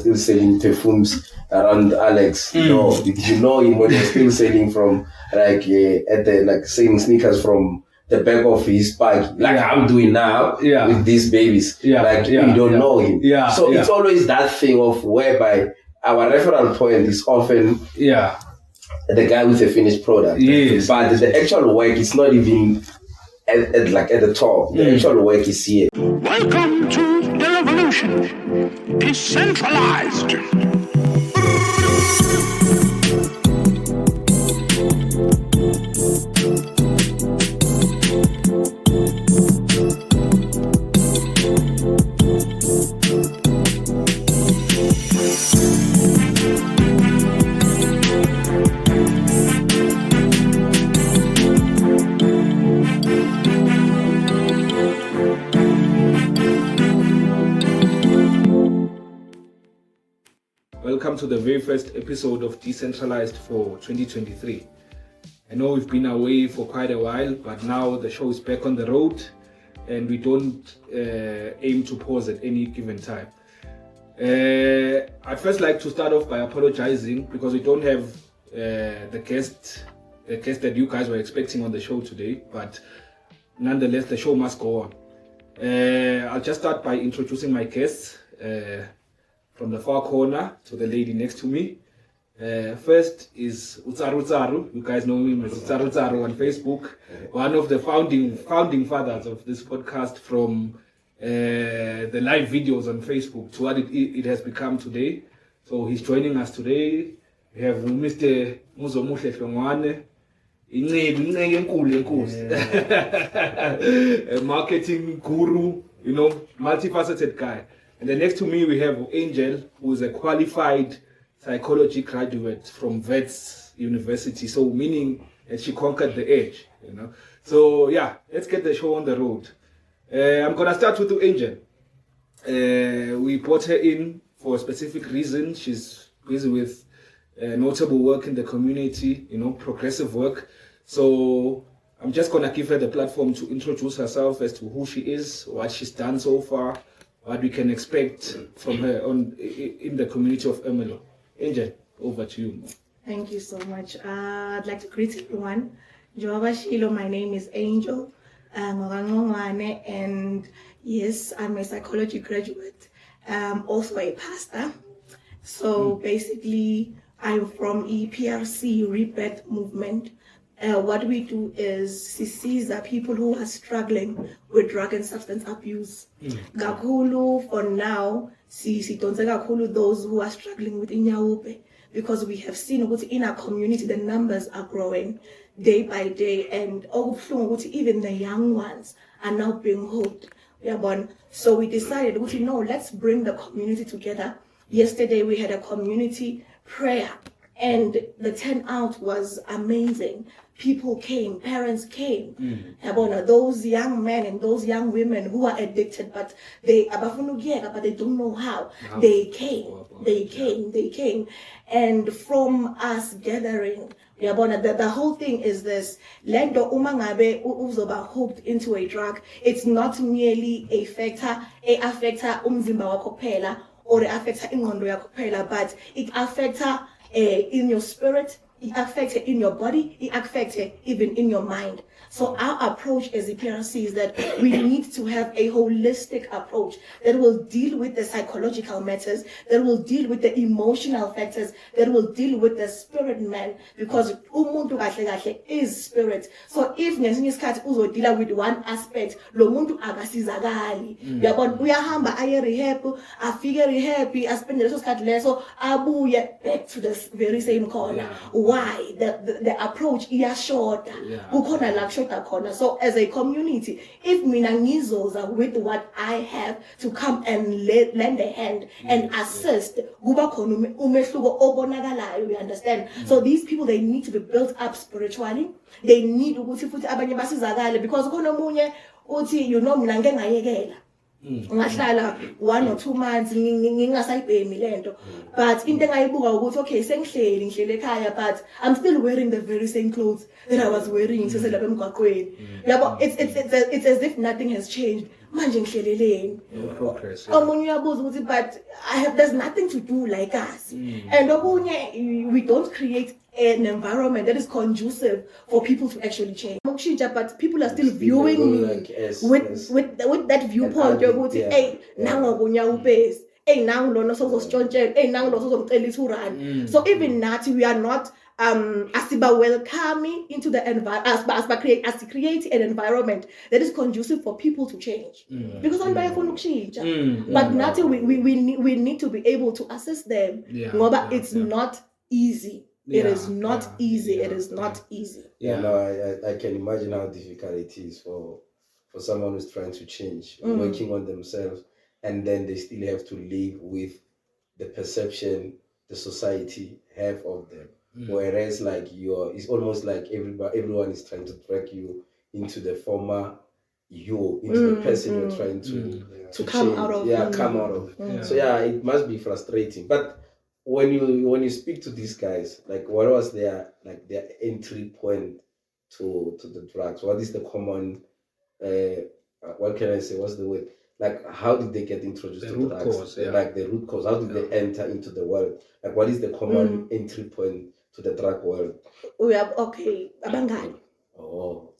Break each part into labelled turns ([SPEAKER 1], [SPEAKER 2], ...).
[SPEAKER 1] Still selling perfumes around Alex. Did you know him when he's still selling from at the selling sneakers from the back of his bike, I'm doing now with these babies. You don't know him. It's always that thing of whereby our referral point is often the guy with a finished product. But the actual work is not even at the top. The actual work is here.
[SPEAKER 2] Welcome to the revolution. Decentralized.
[SPEAKER 3] Welcome to the very first episode of Decentralized for 2023. I know we've been away for quite a while, but now the show is back on the road and we don't aim to pause at any given time. I'd first like to start off by apologizing because we don't have the guest that you guys were expecting on the show today, but nonetheless the show must go on. I'll just start by introducing my guests. From the far corner to the lady next to me. First is Tsaru. You guys know him as Tsaru on Facebook. One of the founding fathers of this podcast, from the live videos on Facebook to what it has become today. So he's joining us today. We have Mr. Muzi Hlongwane. A marketing guru, multifaceted guy. And then next to me, we have Angel, who is a qualified psychology graduate from Vets University. So meaning that she conquered the edge, So let's get the show on the road. I'm going to start with you, Angel. We brought her in for a specific reason. She's busy with notable work in the community, progressive work. So I'm just going to give her the platform to introduce herself as to who she is, what she's done so far, what we can expect from her in the community of Ermelo. Angel, over to you.
[SPEAKER 4] Thank you so much. I'd like to greet everyone. My name is Angel, and yes, I'm a psychology graduate. Also a pastor. So basically, I'm from EPRC Rebirth Movement. What we do is seize people who are struggling with drug and substance abuse. Kakhulu for now, kakhulu those who are struggling with inyawupe, because we have seen in our community the numbers are growing day by day, and even the young ones are now being hooked. So we decided, let's bring the community together. Yesterday we had a community prayer, and the turnout was amazing. People came, parents came. Those young men and those young women who are addicted, but they don't know how. They came. And from us gathering, the whole thing is this: lendo umangabe uzoba hooked into a drug. It's not merely a factor umzimba wakho kuphela or affects ingqondo yakho kuphela, but it affects in your spirit, it affects it in your body, it affects it even in your mind. So our approach as EPRC is that we need to have a holistic approach that will deal with the psychological matters, that will deal with the emotional factors, that will deal with the spirit man, because umuntu kahle kahle is spirit. So if ngesinye isikhathi uzodila with one aspect, lo muntu akasizakali. Uyahamba aye rehab, afike rehab, aspende leso sikhathi leso, abuye back to the very same corner. Why? The approach iyashota. Kukhona la kushota khona. So as a community, if mina ngizoza with what I have to come and lend a hand and assist, kuba khona umehluko obonakalayo, you understand? So these people, they need to be built up spiritually. They need ukuthi futhi abanye basizakale, because khona omunye uthi mina ngeke ngayekela. Ngahlala 1 or 2 months ngingasayibhemi lento, but into engayibuka ukuthi okay sengihleli ekhaya, but I'm still wearing the very same clothes that I was wearing sesela emgwaqweni. Yabo, it's as if nothing has changed. manje ngihleleleni.
[SPEAKER 3] Progress.
[SPEAKER 4] Omunye uyabuza ukuthi but there's nothing to do like us. And okunye, we don't create an environment that is conducive for people to actually change. But people are still viewing me
[SPEAKER 1] like,
[SPEAKER 4] with that viewpoint yokuthi hey nango kunya upesi. Hey nangu lona sozositshontshela. Hey nangu lona sozongicela i-2 rand. So even nathi we are not asiba welcoming into the environment, as create an environment that is conducive for people to change. Because on but nathi we need to be able to assess them. It's not easy. It is not easy. It is not easy.
[SPEAKER 1] I can imagine how difficult it is for someone who's trying to change, working on themselves, and then they still have to live with the perception the society have of them. Whereas like it's almost like everyone is trying to drag you into the former you, into the person you're trying to
[SPEAKER 4] come
[SPEAKER 1] change.
[SPEAKER 4] out of.
[SPEAKER 1] Come out of. So it must be frustrating. But when you speak to these guys, like what was their entry point to the drugs? What is the common what can I say? What's the word? Like how did they get introduced to drugs?
[SPEAKER 3] Cause,
[SPEAKER 1] like the root cause. How did they enter into the world? Like what is the common entry point to the drug world?
[SPEAKER 4] We have abangani.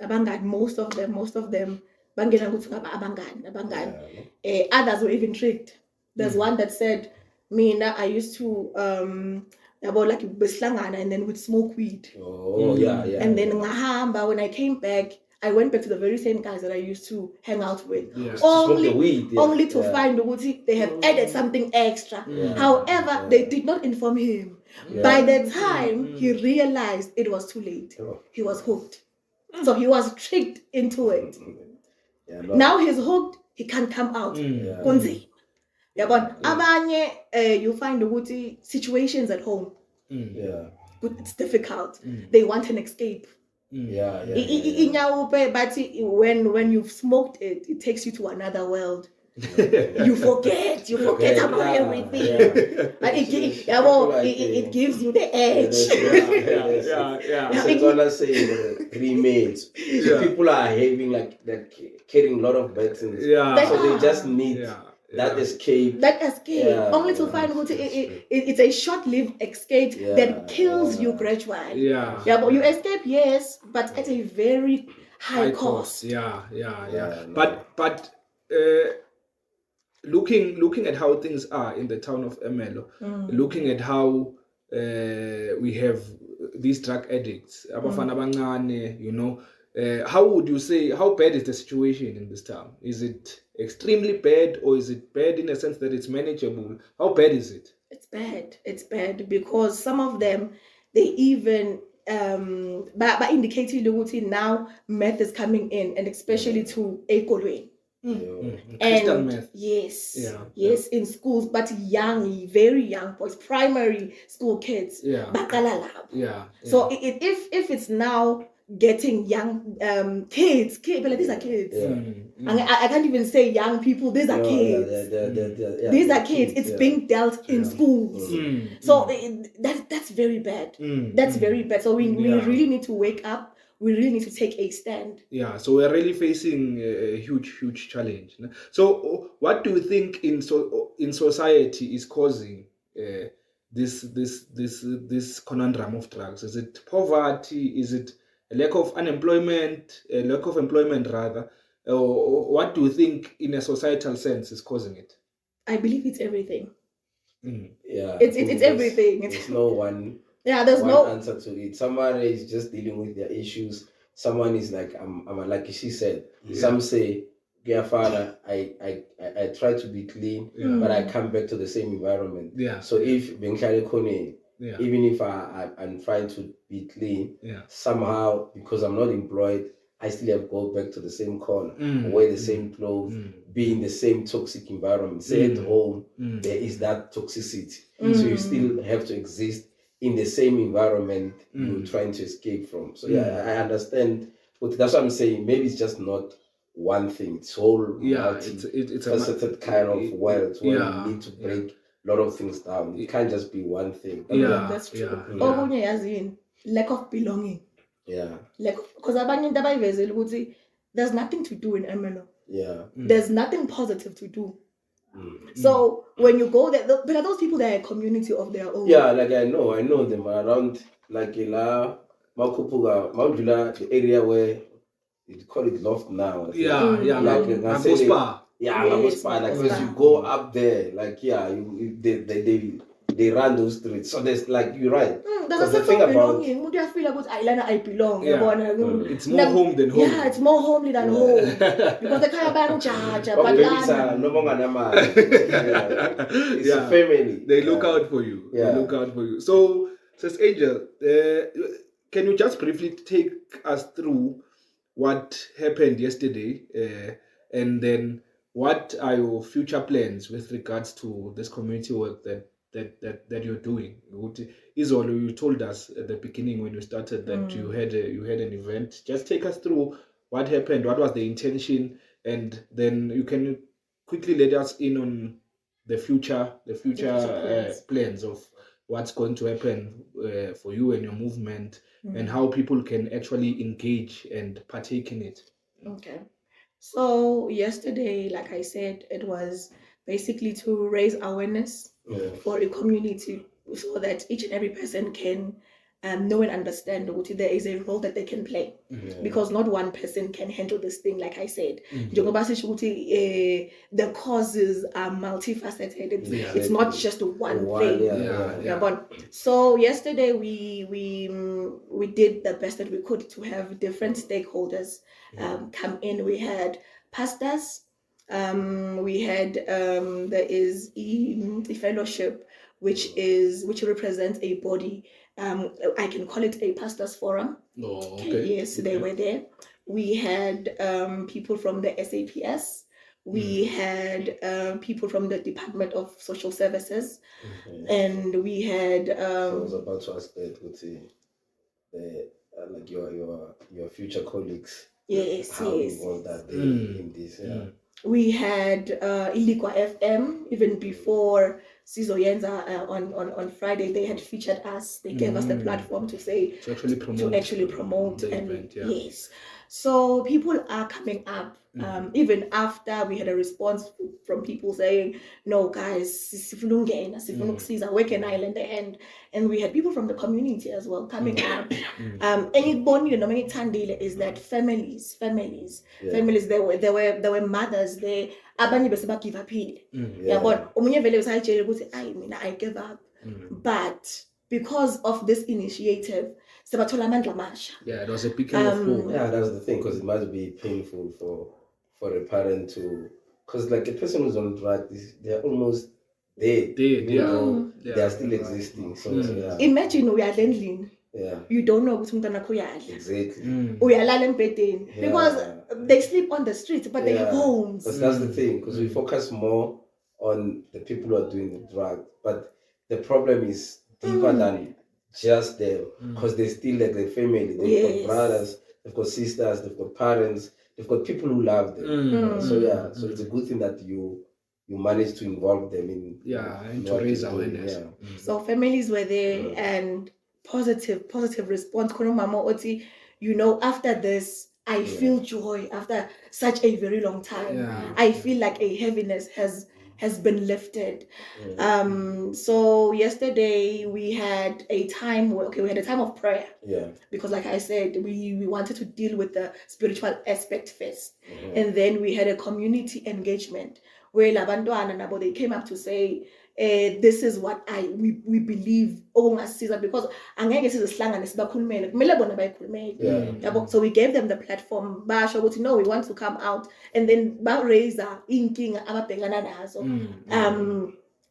[SPEAKER 4] Abangani, most of them bangena ukuthi abangani. Others were even tricked. There's one that said, Mina, I used to like beslangana and then would smoke weed. And then ngahamba, when I came back, I went back to the very same guys that I used to hang out with. Only to find ukuthi they have added something extra. However, they did not inform him. By the time he realized it was too late, he was hooked. So he was tricked into it. Now he's hooked, he can't come out. But abanye, you find ukuthi situations at home. It's difficult. They want an escape. But when you've smoked it, it takes you to another world. You forget about everything. But it gives you the edge.
[SPEAKER 1] That's what I say. Remains. People are having like carrying a lot of burdens. So they just need that escape.
[SPEAKER 4] Only to find out it's a short-lived escape that kills you gradually. But you escape, yes, but at a very high cost.
[SPEAKER 3] But looking at how things are in the town of Emelo, looking at how we have these drug addicts, abafana abancane, how would you say, how bad is the situation in this town? Is it extremely bad, or is it bad in a sense that it's manageable? How bad is it?
[SPEAKER 4] It's bad because some of them, they even by indicating ukuthi now meth is coming in, and especially to ekolweni.
[SPEAKER 3] Crystal meth.
[SPEAKER 4] Yes, in schools, but very young boys, primary school kids. Baqala labo. So if it's now getting young kids, but these are kids. I can't even say young people. These are kids. These are kids. It's being dealt in schools. So that's very bad. That's very bad. So we really need to wake up. We really need to take a stand.
[SPEAKER 3] So we're really facing a huge challenge. So what do you think in society is causing this conundrum of drugs? Is it poverty? Is it a lack of employment rather? Or what do you think in a societal sense is causing it?
[SPEAKER 4] I believe it's everything. It's everything.
[SPEAKER 1] There's no one.
[SPEAKER 4] There's no
[SPEAKER 1] answer to it. Someone is just dealing with their issues. Someone is like, I'm like she said. Some say, dear father, I try to be clean, but I come back to the same environment. So if even if I'm trying to be clean, somehow because I'm not employed, I still have to go back to the same corner, wear the same clothes, be in the same toxic environment. Say at home, there is that toxicity. So you still have to exist in the same environment you're trying to escape from. So I understand. But that's what I'm saying. Maybe it's just not one thing. It's whole it's a certain kind of world where you need to break a lot of things down. It can't just be one thing.
[SPEAKER 4] That's true. Lack of belonging.
[SPEAKER 1] Yeah.
[SPEAKER 4] Because there's nothing to do in Emelo. there's nothing positive to do. So when you go there, but are those people that are a community of their own?
[SPEAKER 1] Yeah, like I know them around like La Makupuga, Mount Jula, the area where you call it Loft now.
[SPEAKER 3] Like
[SPEAKER 1] Spa. Yeah,
[SPEAKER 4] Yes,
[SPEAKER 1] Spa. Like
[SPEAKER 4] Spa.
[SPEAKER 1] as you go up there, like they run those streets. So there's like you're right.
[SPEAKER 4] There's a
[SPEAKER 1] the thing
[SPEAKER 4] sense of
[SPEAKER 1] about
[SPEAKER 4] belonging. Would you feel like I belong?
[SPEAKER 3] It's more home than home.
[SPEAKER 4] Yeah, it's more homely than home. Because the kind of band
[SPEAKER 1] it's a family.
[SPEAKER 3] They look out for you.
[SPEAKER 1] Yeah.
[SPEAKER 3] They look out for you. So, says Angel, can you just briefly take us through what happened yesterday, and then what are your future plans with regards to this community work that you're doing? Izolo, you told us at the beginning when you started that you had an event. Just take us through what happened, what was the intention, and then you can quickly let us in on the future plans of what's going to happen for you and your movement, and how people can actually engage and partake in it.
[SPEAKER 4] Okay. So yesterday, like I said, it was basically to raise awareness for a community so that each and every person can know and understand that there is a role that they can play. Because not one person can handle this thing, like I said. The causes are multifaceted. It's not just one thing. But so yesterday we did the best that we could to have different stakeholders come in. We had pastors. We had there is the fellowship, which represents a body. I can call it a pastors forum.
[SPEAKER 3] Oh, okay.
[SPEAKER 4] Yes, they were there. We had people from the SAPS. We had people from the Department of Social Services, and we had.
[SPEAKER 1] I was about to ask that with like your future colleagues.
[SPEAKER 4] Yes,
[SPEAKER 1] how involved are they in this?
[SPEAKER 4] We had Ilikwa FM even before Sizo Yenza on Friday. They had featured us. They gave us the platform to actually promote
[SPEAKER 3] the
[SPEAKER 4] and
[SPEAKER 3] event,
[SPEAKER 4] yes. So people are coming up. Even after we had a response from people saying, "No, guys, work in Ireland," and we had people from the community as well coming up. And it bond, is that families. There were mothers there. Abanye bese give up. But omunye vele usayitshela ukuthi mina I gave up. But because of this initiative, sebathola amandla amasha.
[SPEAKER 3] Yeah, it was a picking of hope.
[SPEAKER 1] Yeah, that's the thing, because it must be painful for a parent to, because like a person who's on drugs, they're almost dead. They are still existing. So
[SPEAKER 4] imagine we are landing.
[SPEAKER 1] Yeah.
[SPEAKER 4] You don't know what's going to
[SPEAKER 1] Exactly.
[SPEAKER 4] Because they sleep on the streets, but they have homes.
[SPEAKER 1] Because that's the thing, because we focus more on the people who are doing the drug, but the problem is deeper than just them, because they still like their family. They've got brothers, they've got sisters, they've got parents, they've got people who love them. So it's a good thing that you managed to involve them in
[SPEAKER 3] and to raise awareness.
[SPEAKER 4] So families were there and positive response. After this, I feel joy after such a very long time. I feel like a heaviness has been lifted. So yesterday we had a time of prayer. Because like I said, we wanted to deal with the spiritual aspect first. And then we had a community engagement where Labandwana Nabo, they came up to say, this is what we believe because so we gave them the platform. We want to come out and then raise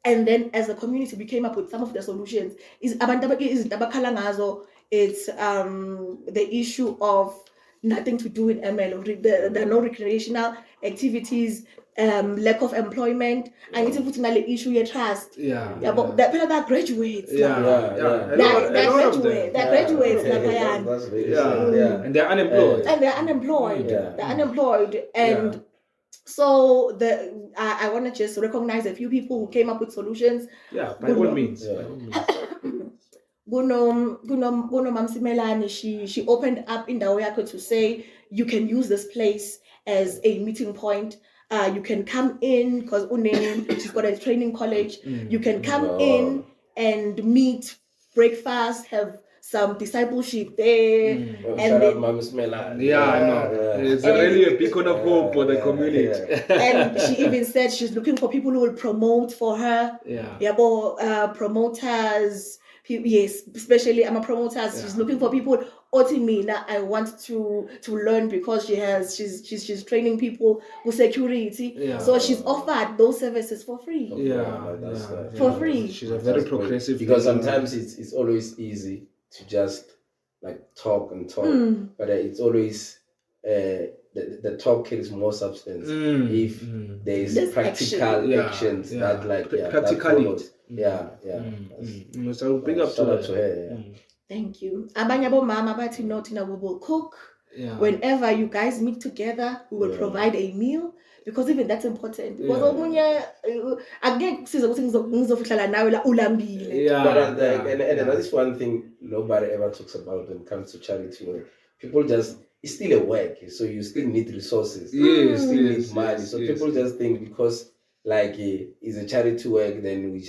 [SPEAKER 4] and then as a community we came up with some of the solutions. It's the issue of nothing to do in ML, the no recreational activities, lack of employment. I need to put in the issue of trust. But that graduates.
[SPEAKER 3] And they're unemployed.
[SPEAKER 4] They're unemployed. And so I want to just recognize a few people who came up with solutions.
[SPEAKER 3] Yeah, by all means.
[SPEAKER 4] Guno Mamsi Melani, she opened up in the Oyako to say you can use this place as a meeting point. You can come in because she's got a training college. You can come in and meet, breakfast, have some discipleship there.
[SPEAKER 1] And
[SPEAKER 4] And then,
[SPEAKER 1] Mama Smela.
[SPEAKER 3] I know. It's really a beacon of hope for the community.
[SPEAKER 4] and she even said she's looking for people who will promote for her. Promoters. Yes, especially I'm a promoter. She's looking for people. Otimina, I want to learn because she's training people with security. So she's offered those services for free. For free.
[SPEAKER 3] She's a very progressive.
[SPEAKER 1] Because sometimes it's always easy to just like talk, but it's always the talk carries more substance if there's practical actions that like
[SPEAKER 3] practically.
[SPEAKER 1] So big up to her.
[SPEAKER 4] Thank you. Abanyabo mama bathi nothina we will cook. Whenever you guys meet together, we will provide a meal because even that's important. Because omunye again siza ukuthi ngizofihlala nawe la ulambile.
[SPEAKER 1] And that is one thing nobody ever talks about when it comes to charity work. People just it's still a work, so you still need resources. You still need money. So people just think because like it's a charity work, then we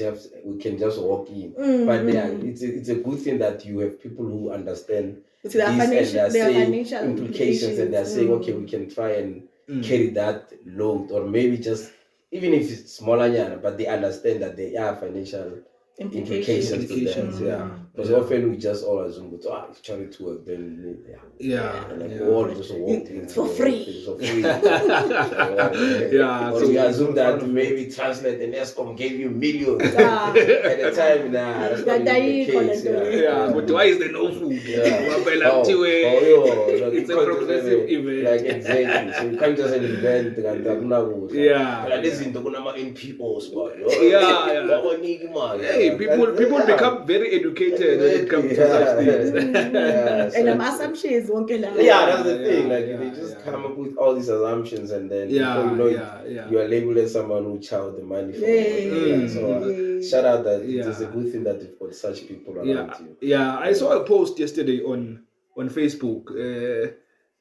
[SPEAKER 1] can just walk in. But it's a good thing that you have people who understand this and they are saying implications and they are saying, okay, we can try and carry that load, or maybe just even if it's smaller, but they understand that there are financial implications to that. Because often we just all assume that it's charity work, then all just walk in
[SPEAKER 4] for free.
[SPEAKER 1] So we assume that maybe Translate and ESCOM gave you millions at the time. That's not the case.
[SPEAKER 3] But why is there no food? It's a progressive event.
[SPEAKER 1] Like exactly. So you can't just invent but this is the NPOs.
[SPEAKER 3] Hey, people become very educated when it comes to such things.
[SPEAKER 4] And assumptions won't get
[SPEAKER 1] that's the thing. Like they just come up with all these assumptions, and then before you know it, you are labeled as someone who chowed the money for. So shout out that it's a good thing that you've got such people around you.
[SPEAKER 3] I saw a post yesterday on Facebook.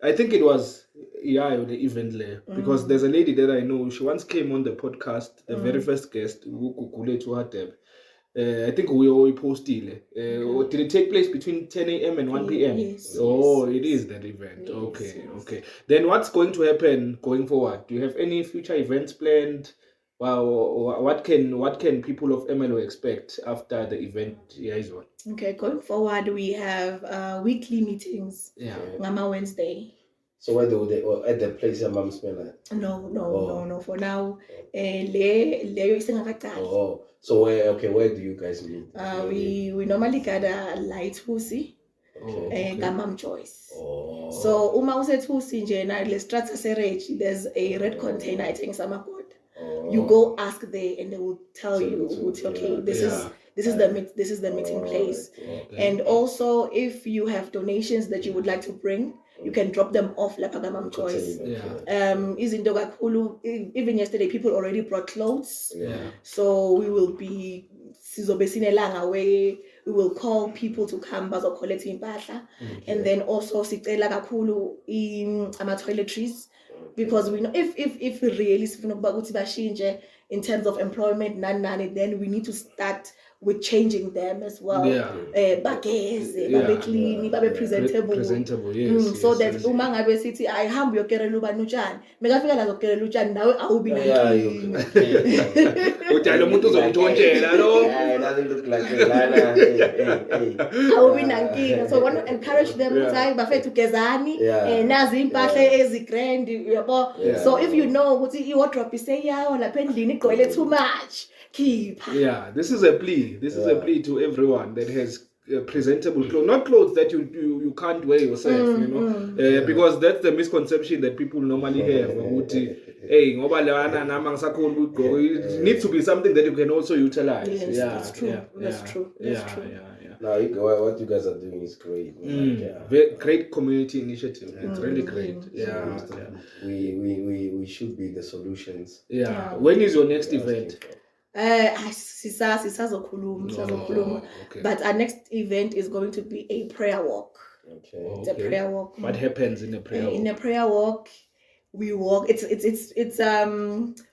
[SPEAKER 3] I think it was the event there, because there's a lady that I know. She once came on the podcast, the very first guest, I think we already posted. Did it take place between 10 a.m. and 1 p.m.?
[SPEAKER 4] Yes.
[SPEAKER 3] It is that event. Yes, okay. Then what's going to happen going forward? Do you have any future events planned? What can people of MLO expect after the event?
[SPEAKER 4] Okay, going forward, we have weekly meetings. Ngama Wednesday.
[SPEAKER 1] So where do they at the place your mom smell?
[SPEAKER 4] No. For now,
[SPEAKER 1] So where do you guys meet?
[SPEAKER 4] We normally gather light Muzi and Gamam Choice. So Uma uset Muzi nje na le strata serage, there's a red container, I think Samakot. You go ask there and they will tell you, this is the meeting place. And also if you have donations that you would like to bring, you can drop them off like a Gamam Choice. Even yesterday people already brought clothes. So we will be we will call people to come bazo collect impahla. And then also sicela kakhulu ama toiletries, because we know if we really sifuna ukuthi bashintshe in terms of employment then we need to start with changing them as well. Bageze, babe clean, babe presentable. So that uma ngabe sithi ayihamba uyokerela ubani utshani, mekafika la zokerela utshani nawe awubi nankinga.
[SPEAKER 3] Utshalo umuntu uzomthontshela lo.
[SPEAKER 1] Doesn't look like lana.
[SPEAKER 4] Awubi nankinga. So I want to encourage them ukuthi bafethu gezani, nazi impahla ezigrand, yabo. So if you know ukuthi iwardrobe iseyawo lapha endlini igcwele too much, keep.
[SPEAKER 3] This is a plea. This is a plea to everyone that has presentable clothes, not clothes that you can't wear yourself, because that's the misconception that people normally have. It needs to be something that you can also utilize.
[SPEAKER 4] Yes, that's true. That's true.
[SPEAKER 1] Now, what you guys are doing is great.
[SPEAKER 3] Great community initiative. It's really great.
[SPEAKER 1] We should be the solutions.
[SPEAKER 3] When is your next event?
[SPEAKER 4] Sisazokhuluma. But our next event is going to be a prayer walk. It's a prayer walk.
[SPEAKER 3] What happens in a prayer walk?
[SPEAKER 4] In a prayer walk, we walk. It's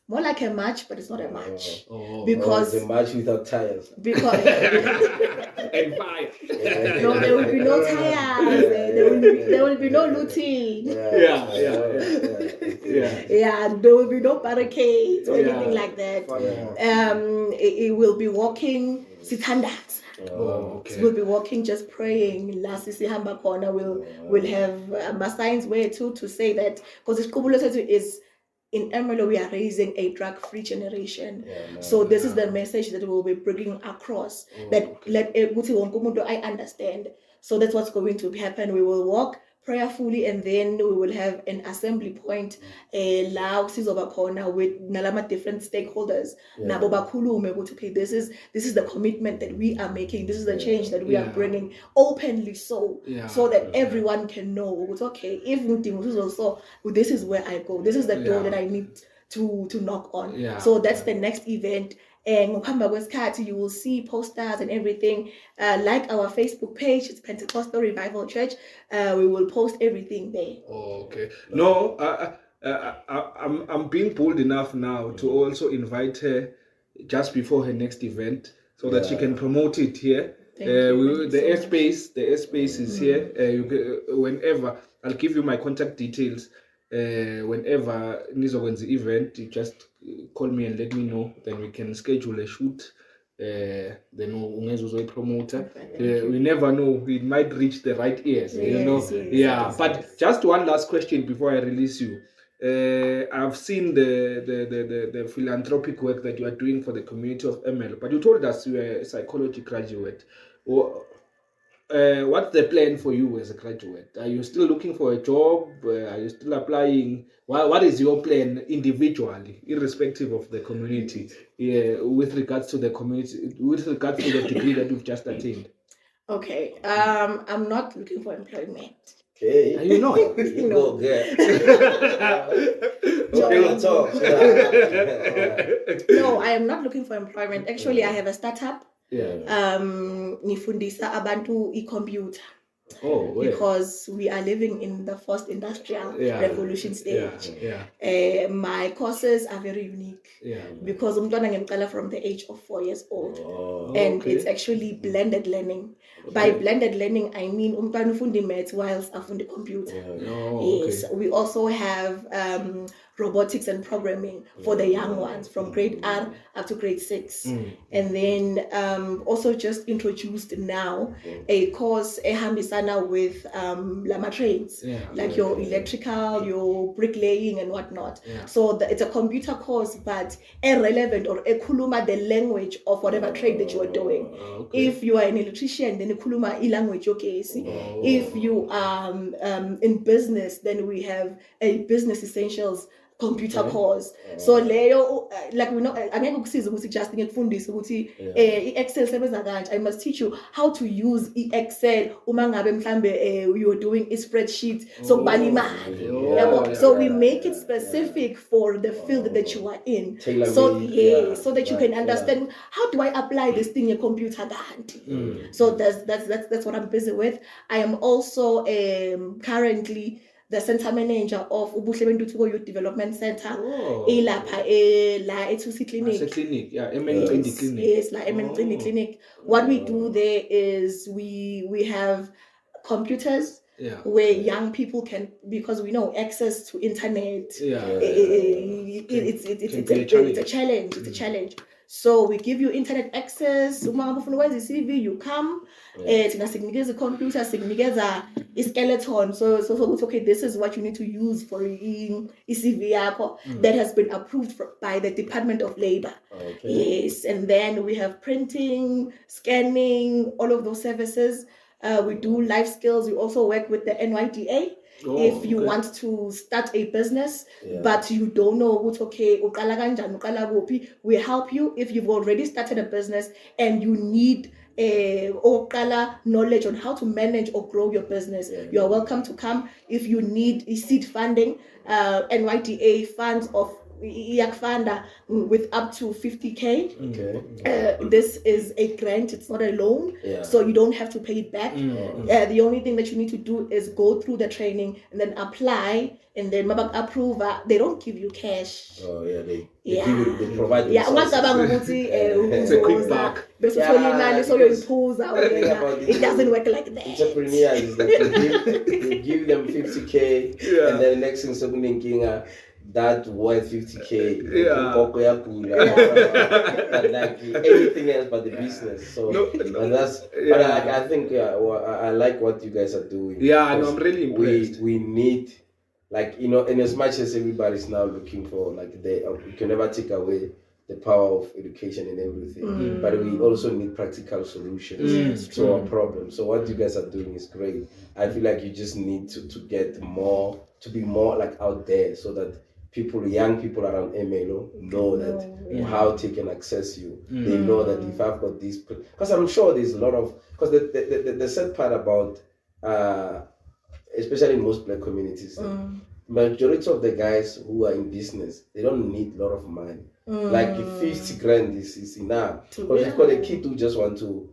[SPEAKER 4] more like a march, but it's not a march
[SPEAKER 1] because it's a march without tires.
[SPEAKER 4] Because
[SPEAKER 3] and fire.
[SPEAKER 4] no, there will be no tires. There will be no looting. Yeah, there will be no barricades or anything like that. It will be walking sitandas. So we'll be walking, just praying. Last Hamba corner will have signs where to say that, because the is in Ermelo, we are raising a drug-free generation. So this is the message that we'll be bringing across. That I understand. So that's what's going to happen. We will walk prayerfully, and then we will have an assembly point corner with nalama different stakeholders. Okay, this is the commitment that we are making. This is the change that we are bringing openly, so that everyone can know. It's okay. If also, this is where I go. This is the door that I need to knock on. So that's the next event. And you will see posters and everything. Like our Facebook page, it's Pentecostal Revival Church. We will post everything there.
[SPEAKER 3] Okay. No, I'm being bold enough now to also invite her just before her next event, so that she can promote it here. The airspace is here. Whenever, I'll give you my contact details. Whenever Nizowen's event, you just call me and let me know. Then we can schedule a shoot. Then ungezo promoter. We never know. We might reach the right ears. But just one last question before I release you. I've seen the philanthropic work that you are doing for the community of ML. But you told us you are a psychology graduate. What's the plan for you as a graduate? Are you still looking for a job? Are you still applying? What is your plan individually, irrespective of the community, with regards to the community, with regards to the degree that you've just attained?
[SPEAKER 4] Okay, I'm not looking for employment.
[SPEAKER 1] Okay.
[SPEAKER 3] Are you not?
[SPEAKER 1] No.
[SPEAKER 4] No, I am not looking for employment. Actually, I have a startup. Nifundisa abantu e-computer. Because we are living in the first industrial revolution stage. My courses are very unique because umntwana ngimqala from the age of 4 years old. And it's actually blended learning. By blended learning, I mean umntwana ufundi maths whilst afundi computer. Yes, we also have robotics and programming for the young ones from grade R up to grade 6. And then also just introduced now a course ehambisana with lama trades, like your electrical, your bricklaying and whatnot. So it's a computer course, but irrelevant or ekuluma the language of whatever trade that you are doing. If you are an electrician, then ekuluma language okay. If you are in business, then we have a business essentials computer course. So leyo like we know angeke ukusiza ukuthi just ngikufundise ukuthi i-Excel sebenza kanje. I must teach you how to use i-Excel uma ngabe mhlambe you are doing a spreadsheet so kubala imali. So we make it specific for the field that you are in. So that you can understand how do I apply this thing in computer kanti. So that's what I'm busy with. I am also currently the center manager of Ubuhle Bentuthuko Youth Development Center. Elapha la eThusi Clinic.
[SPEAKER 3] It's a clinic, MN Clinic.
[SPEAKER 4] Yes, like MN Clinic. What we do there is we have computers where young people can, because we know access to internet. It's a challenge. It's a challenge. So we give you internet access. CV, you come. Signifies a computer, signifies a skeleton. So okay, this is what you need to use for CV that has been approved by the Department of Labor. Yes, and then we have printing, scanning, all of those services. We do life skills. We also work with the NYDA. If you want to start a business, but you don't know what we help you. If you've already started a business and you need knowledge on how to manage or grow your business, you are welcome to come. If you need seed funding, NYDA funds of iyakufanda with up to 50K.
[SPEAKER 1] Okay.
[SPEAKER 4] This is a grant, it's not a loan, so you don't have to pay it back. The only thing that you need to do is go through the training and then apply, and then mabak approve. They don't give you cash.
[SPEAKER 1] Oh yeah, they give you, they provide.
[SPEAKER 4] Yeah, it's
[SPEAKER 3] a quick buck.
[SPEAKER 4] It doesn't work like that.
[SPEAKER 1] Entrepreneurs is like you give them 50K, and then next thing someone thinking that worth 50K. And like anything else but the business. So and that's. But I think I like what you guys are doing.
[SPEAKER 3] Yeah, and I'm really impressed.
[SPEAKER 1] We need. Like, you know, and as much as everybody's now looking for, like, you can never take away the power of education and everything, but we also need practical solutions to our problems. So what you guys are doing is great. I feel like you just need to get more, to be more like out there, so that young people around MLO know that how they can access you. They know that if I've got these, because I'm sure there's a lot of, because the sad part about especially in most black communities, majority of the guys who are in business, they don't need a lot of money. Like 50 grand is enough. But you've got a kid who just want to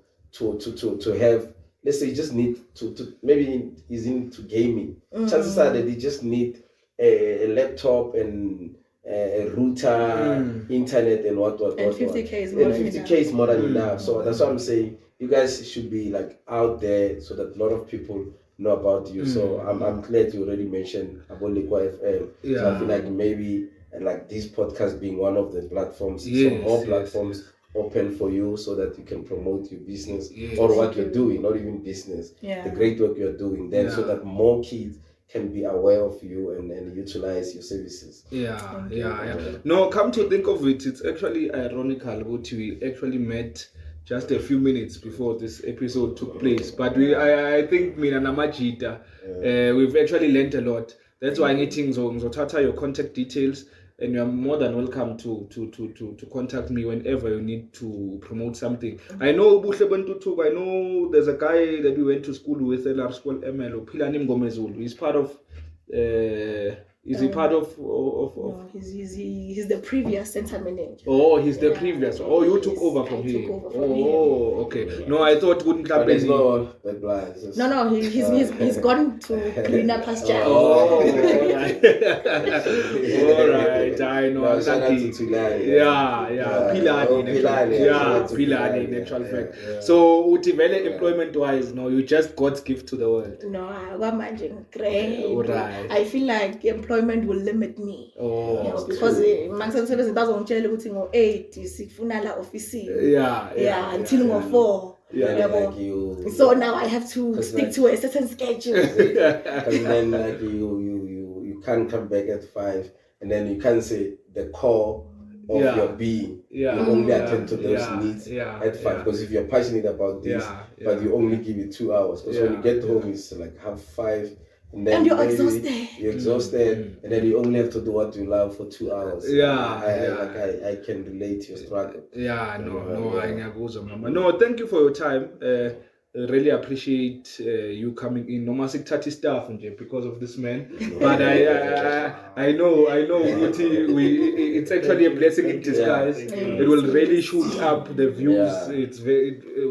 [SPEAKER 1] have, let's say, just need to maybe is into gaming. Chances are that they just need a laptop and a router, internet and what.
[SPEAKER 4] And 50K is
[SPEAKER 1] more than enough. 50K is more than enough. So that's what I'm saying. You guys should be like out there so that a lot of people know about you. So I'm glad you already mentioned about Liqua FM. So I feel like maybe like this podcast being one of the platforms, so more platforms open for you so that you can promote your business or what you're doing, not even business, the great work you're doing, then so that more kids can be aware of you and utilize your services.
[SPEAKER 3] No, come to think of it, it's actually ironical what we actually met just a few minutes before this episode took place. But I think Mina Namajita, we've actually learned a lot. That's why I'm getting Zotata your contact details, and you're more than welcome to contact me whenever you need to promote something. I know I know there's a guy that we went to school with at our school, MLO, Pilanim Gomezulu. He's part of is he part of
[SPEAKER 4] no, he's the previous center manager.
[SPEAKER 3] Oh, he's the previous. Oh, you took over from him. Okay. No, I thought wouldn't happen.
[SPEAKER 1] There's no bad blind.
[SPEAKER 4] No, he's gone to greener pasture.
[SPEAKER 3] Oh, all right. I know. Pilani, in actual fact. So, Utivele employment-wise, no, you just God's gift to the world.
[SPEAKER 4] No, I'm imagining great.
[SPEAKER 3] Right.
[SPEAKER 4] I feel like employment will limit me. Because it doesn't tell you 8 sifuna la office. Until 4.
[SPEAKER 1] Like you.
[SPEAKER 4] So now I have to stick to a certain schedule.
[SPEAKER 1] Because then like you can't come back at 5, and then you can't say the core of your being. You only attend to those needs at 5. Because if you're passionate about this, but you only give it 2 hours. Because when you get home, it's like 5:30. And
[SPEAKER 4] you're exhausted.
[SPEAKER 1] You're exhausted, and then you only have to do what you love for 2 hours. I can relate to your struggle.
[SPEAKER 3] No, thank you for your time. Really appreciate you coming in. No matter staff because of this man, but I know it's actually a blessing in disguise. It will really shoot up the views. It's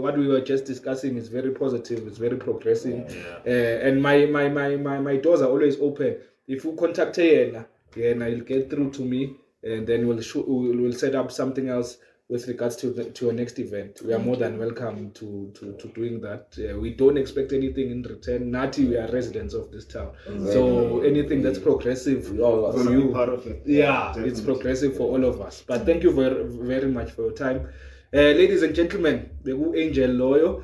[SPEAKER 3] what we were just discussing is very positive. It's very progressive, and my doors are always open. If you contact her, you'll get through to me, and then we'll set up something else with regards to your next event. We are more than welcome to doing that. We don't expect anything in return. Nati, we are residents of this town. So anything that's progressive for you,
[SPEAKER 5] part of it.
[SPEAKER 3] It's progressive for all of us. But thank you very, very much for your time. Ladies and gentlemen, the Angel Loyo,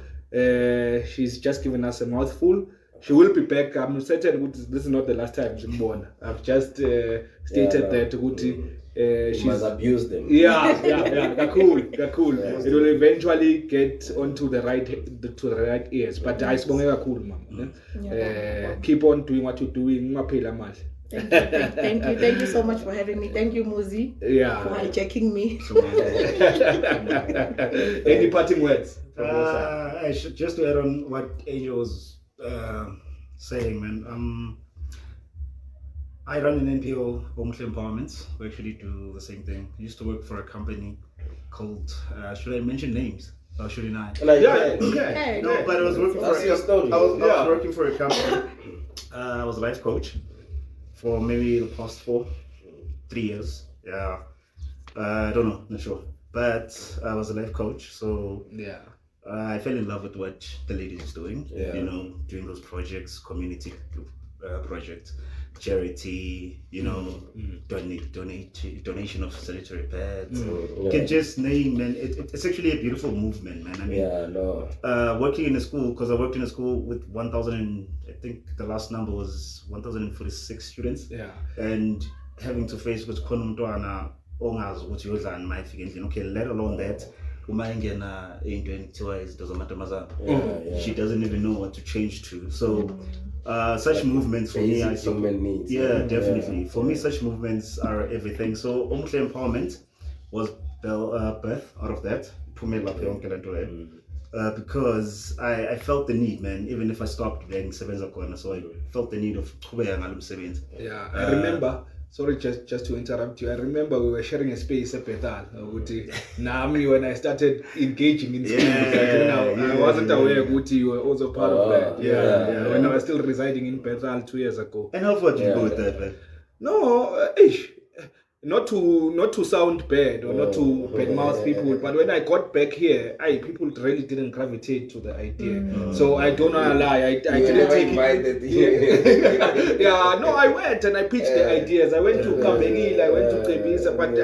[SPEAKER 3] she's just given us a mouthful. She will be back. I'm certain this is not the last time she's born. I've just stated that
[SPEAKER 1] she must abuse them.
[SPEAKER 3] They're cool. It will eventually get onto the right ears. But I spoke cool, ma'am. Keep on doing what you're doing.
[SPEAKER 4] Thank you so much for having me. Thank you, Muzi, for hijacking me.
[SPEAKER 3] Any parting words?
[SPEAKER 5] I should just add on what Angel was saying, man. I run an NPO, Homeless Empowerment. We actually do the same thing. I used to work for a company called, should I mention names? Or should I not?
[SPEAKER 1] Like,
[SPEAKER 4] Okay.
[SPEAKER 5] No, but I was working for
[SPEAKER 1] That's your story.
[SPEAKER 5] I was working for a company. I was a life coach for maybe the past 3 years. Yeah. I don't know, not sure. But I was a life coach, so
[SPEAKER 3] Yeah.
[SPEAKER 5] I fell in love with what the lady is doing.
[SPEAKER 1] Yeah.
[SPEAKER 5] You know, doing those projects, community projects, charity. You know, donation of sanitary pads. You can just name, man. It's actually a beautiful movement, man. I mean, working in a school, because I worked in a school with 1,000. I think the last number was 1,046 students.
[SPEAKER 3] Yeah.
[SPEAKER 5] And having to face with konumntwana ongazi ukuthi yodlani mayifika endlini, okay, let alone that uma ingena into ekuthiwa izinto zamantombazana, she doesn't even know what to change to. So such movements for me,
[SPEAKER 1] human needs.
[SPEAKER 5] Yeah, definitely. For me, such movements are everything. So Umuhle Empowerment was birth out of that. Because I felt the need, man, even if I stopped being sebenza khona, so I felt the need of qhubeka ngalo msebenzi.
[SPEAKER 3] Yeah, I remember. Sorry, just to interrupt you. I remember we were sharing a space at Bethal. When I started engaging in schools, I wasn't aware that you were also part of that. Yeah. When I was still residing in Bethal 2 years ago.
[SPEAKER 5] And how far did you go with that, man?
[SPEAKER 3] No, not to sound bad or not to badmouth people, but when I got back here, people really didn't gravitate to the idea. So I don't wanna lie, I didn't take it. I went and I pitched the ideas. I went to Kambengile, I went to Kebisa, but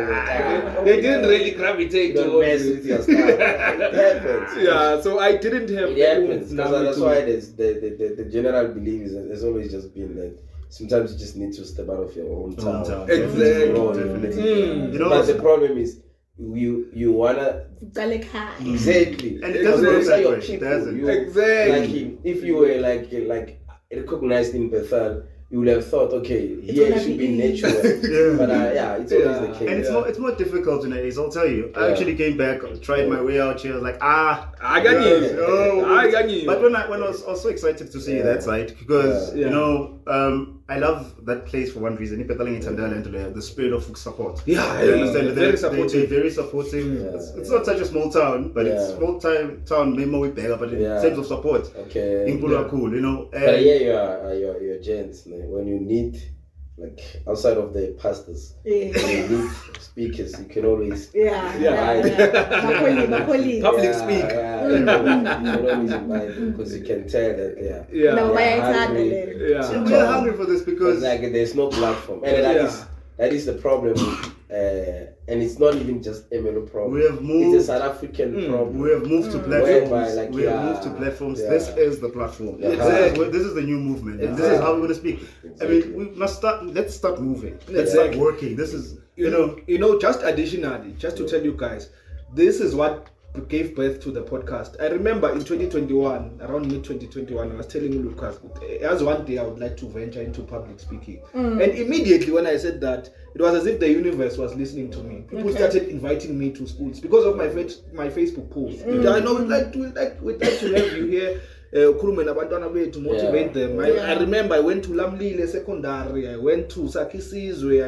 [SPEAKER 3] they didn't really gravitate to
[SPEAKER 1] with your stuff. It happens.
[SPEAKER 3] Yeah, so I didn't have.
[SPEAKER 1] It happens. That's why the general belief is that there's always just been that. Sometimes you just need to step out of your own town.
[SPEAKER 3] Exactly.
[SPEAKER 5] You know,
[SPEAKER 1] but the problem is you wanna exactly.
[SPEAKER 5] And it doesn't work that way.
[SPEAKER 3] Exactly.
[SPEAKER 1] Like if you were like recognized in Bethel, you would have thought, okay, here it should be natural. But it's always the case.
[SPEAKER 5] And it's more difficult nowadays, I'll tell you. I actually came back, tried my way out here, I was like,
[SPEAKER 3] I got you.
[SPEAKER 5] But when I was so excited to see that side, because you know, I love that place for one reason. The spirit of support.
[SPEAKER 3] Yeah, I understand.
[SPEAKER 5] They're very supportive. It's not such a small town, but it's small town, maybe bigger, but in terms of support.
[SPEAKER 1] Okay.
[SPEAKER 5] Are cool, you know.
[SPEAKER 1] But you're gents, man. When you need, like, outside of the pastors, when you need speakers, you can always
[SPEAKER 3] public speak.
[SPEAKER 1] You can always invite them because you can tell that
[SPEAKER 5] we're hungry for this because
[SPEAKER 1] like there's no platform, and that is the problem. And it's not even just MLO problem.
[SPEAKER 5] We have moved.
[SPEAKER 1] It's a South African problem.
[SPEAKER 5] We have moved to platforms.
[SPEAKER 1] Whereby,
[SPEAKER 5] we have moved to platforms. This is the platform.
[SPEAKER 3] Exactly.
[SPEAKER 5] This is the new movement. And this is how we're going to speak. Exactly. I mean, we must start. Let's start moving. Let's start working. This is you know. Just additionally, just to tell you guys, this is what gave birth to the podcast. I remember in 2021, around mid-2021, I was telling Lucas, as one day I would like to venture into public speaking. And immediately when I said that, it was as if the universe was listening to me. People started inviting me to schools because of my Facebook post. I know we'd like to have you here. To motivate them. I remember I went to Lamlile Secondary, I went to Sakisizwe,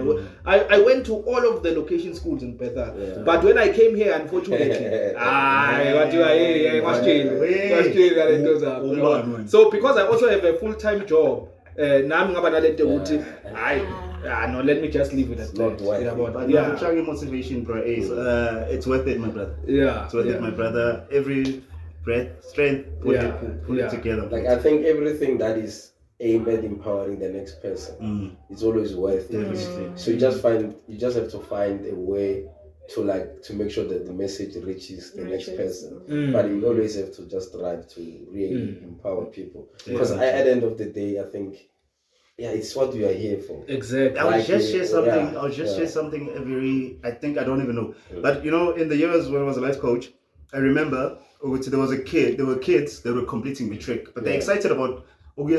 [SPEAKER 5] I went to all of the location schools in Bethel. But when I came here, unfortunately, so because I also have a full-time job, no, let me just leave it at that. But motivation, bro, is it's worth it, my brother. Yeah, it's worth it, my brother. Every breath, strength, put it together.
[SPEAKER 1] Like I think everything that is aimed at empowering the next person, it's always worth it. So you just have to find a way to make sure that the message reaches the next person. But you always have to just strive to really empower people. Because at the end of the day, I think it's what we are here for.
[SPEAKER 3] Exactly.
[SPEAKER 5] I'll just share something very, I think I don't even know. But you know, in the years when I was a life coach, I remember there were kids that were completing the trick, but they're excited about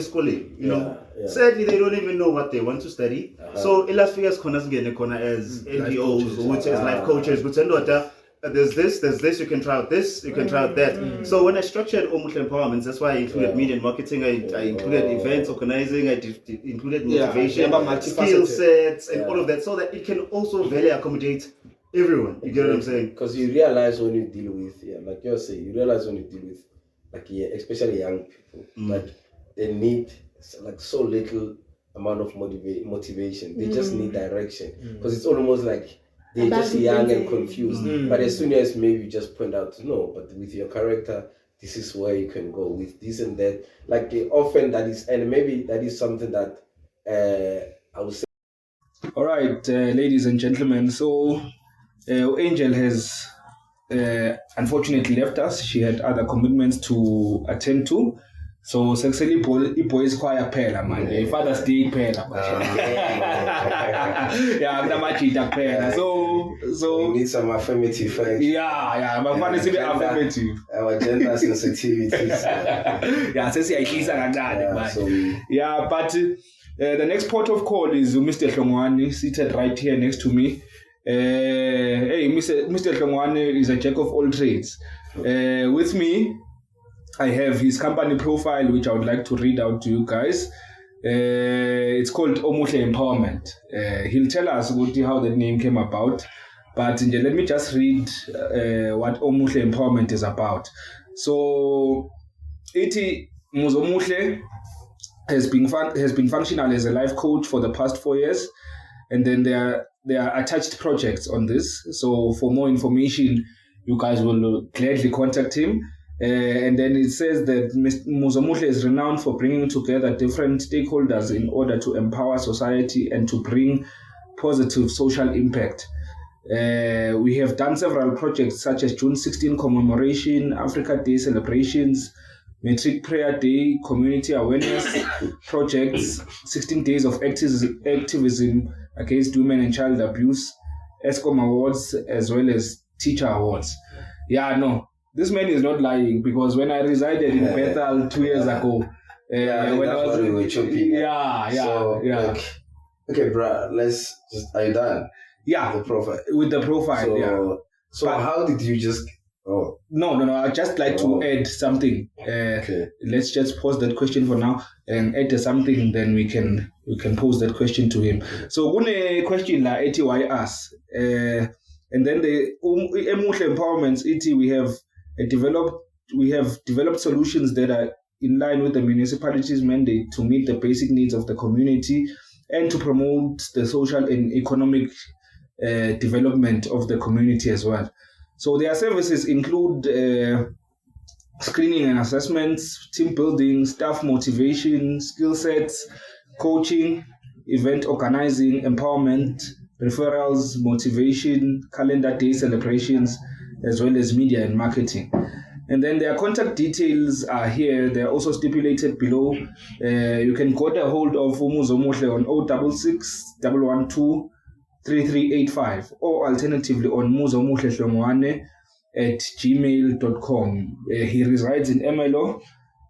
[SPEAKER 5] schooling, you know. Sadly, they don't even know what they want to study. So, Elas Figures as NPOs, which is life coaches, which there's this, you can try out this, you can try out that. So when I structured Omuhle Empowerments, that's why I included media and marketing, I included events organizing, I included motivation, skill sets, and all of that, so that it can also really accommodate everyone. You get what I'm saying?
[SPEAKER 1] Because you realize when you deal with, like you're saying, you realize when you deal with, like, especially young people, like they need like so little amount of motivation. They just need direction, because it's almost like they're just young and confused. But as soon as maybe you just point out, no, but with your character, this is where you can go with this and that. Like often that is, and maybe that is something that I would say.
[SPEAKER 3] All right, ladies and gentlemen. So Angel has unfortunately left us. She had other commitments to attend to. So sexually boys choir phela manje Father's Day phela phela so
[SPEAKER 1] we need some affirmative facts.
[SPEAKER 3] bafana sibe affirmative
[SPEAKER 1] our gender sensitivities.
[SPEAKER 3] Sesiyayishisa kancane manje. But the next port of call is Mr. Hlongwane, seated right here next to me. Hey, Mr. Hlongwane is a jack of all trades. With me, I have his company profile, which I would like to read out to you guys. It's called Omuhle Empowerment. He'll tell us how the name came about. But let me just read what Omuhle Empowerment is about. So, Iti Muzomuhle has been functional as a life coach for the past 4 years. And then there are attached projects on this. So for more information, you guys will gladly contact him. And then it says that Muzomuhle is renowned for bringing together different stakeholders in order to empower society and to bring positive social impact. We have done several projects such as June 16 commemoration, Africa Day celebrations, Matric Prayer Day, community awareness projects, 16 days of activism against women and child abuse, ESCOM awards, as well as teacher awards. This man is not lying, because when I resided in Bethel 2 years ago,
[SPEAKER 1] when we were chopping. Okay, bro, let's just, are you done?
[SPEAKER 3] With the profile.
[SPEAKER 1] So how did you just? Oh
[SPEAKER 3] no! I'd just like to add something.
[SPEAKER 1] Okay.
[SPEAKER 3] Let's just pause that question for now and add something. Then we can pose that question to him. So one question la eti why us? And then the Omuhle Empowerments eti we have developed solutions that are in line with the municipality's mandate to meet the basic needs of the community and to promote the social and economic development of the community as well. So their services include screening and assessments, team building, staff motivation, skill sets, coaching, event organizing, empowerment, referrals, motivation, calendar day celebrations, as well as media and marketing. And then their contact details are here. They're also stipulated below. You can get a hold of Muzomuhle on 066 112 3385 or alternatively on muzomuhle@gmail.com. He resides in MLO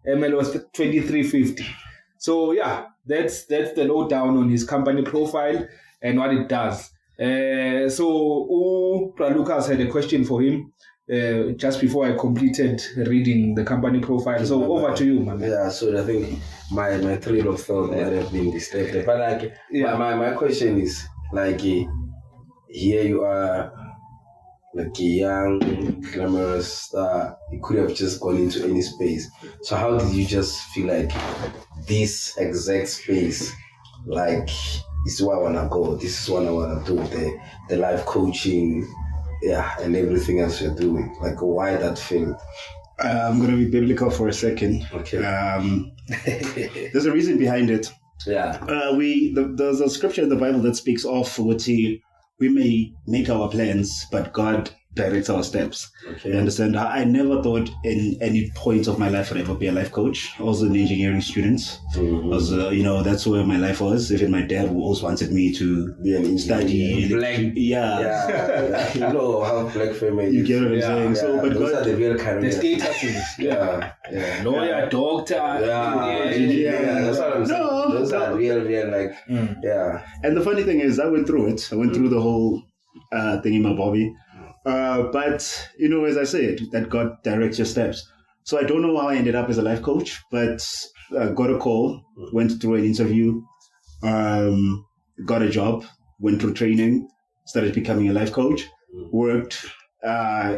[SPEAKER 3] 2350. So that's the lowdown on his company profile and what it does. So Lucas had a question for him just before I completed reading the company profile. So over to you, man.
[SPEAKER 1] So I think my trail of thought might have been distracted. But my question is, like, here you are, like a young, glamorous star. You could have just gone into any space. So how did you just feel like this exact space, like, this is where I want to go, this is what I want to do, the life coaching, and everything else you're doing? Like, why that field?
[SPEAKER 5] I'm going to be biblical for a second.
[SPEAKER 1] Okay.
[SPEAKER 5] There's a reason behind it. There's a scripture in the Bible that speaks of what we may make our plans, but God directs our steps.
[SPEAKER 1] Okay.
[SPEAKER 5] You understand? I never thought in any point of my life I'd ever be a life coach. I was an engineering student.
[SPEAKER 1] Mm-hmm.
[SPEAKER 5] I was, that's where my life was. Even my dad always wanted me to
[SPEAKER 1] be an
[SPEAKER 5] study.
[SPEAKER 1] Black.
[SPEAKER 5] Yeah.
[SPEAKER 1] You know how black family.
[SPEAKER 5] You get what I'm saying? So, but
[SPEAKER 1] those are the real careers.
[SPEAKER 3] The statuses. Lawyer, doctor.
[SPEAKER 1] That's what I'm saying. Those are real, like,
[SPEAKER 5] And the funny thing is, I went through it. I went through the whole thing in my body.
[SPEAKER 6] But, as I said, that God directs your steps. So I don't know how I ended up as a life coach, but got a call, went through an interview, got a job, went through training, started becoming a life coach, worked,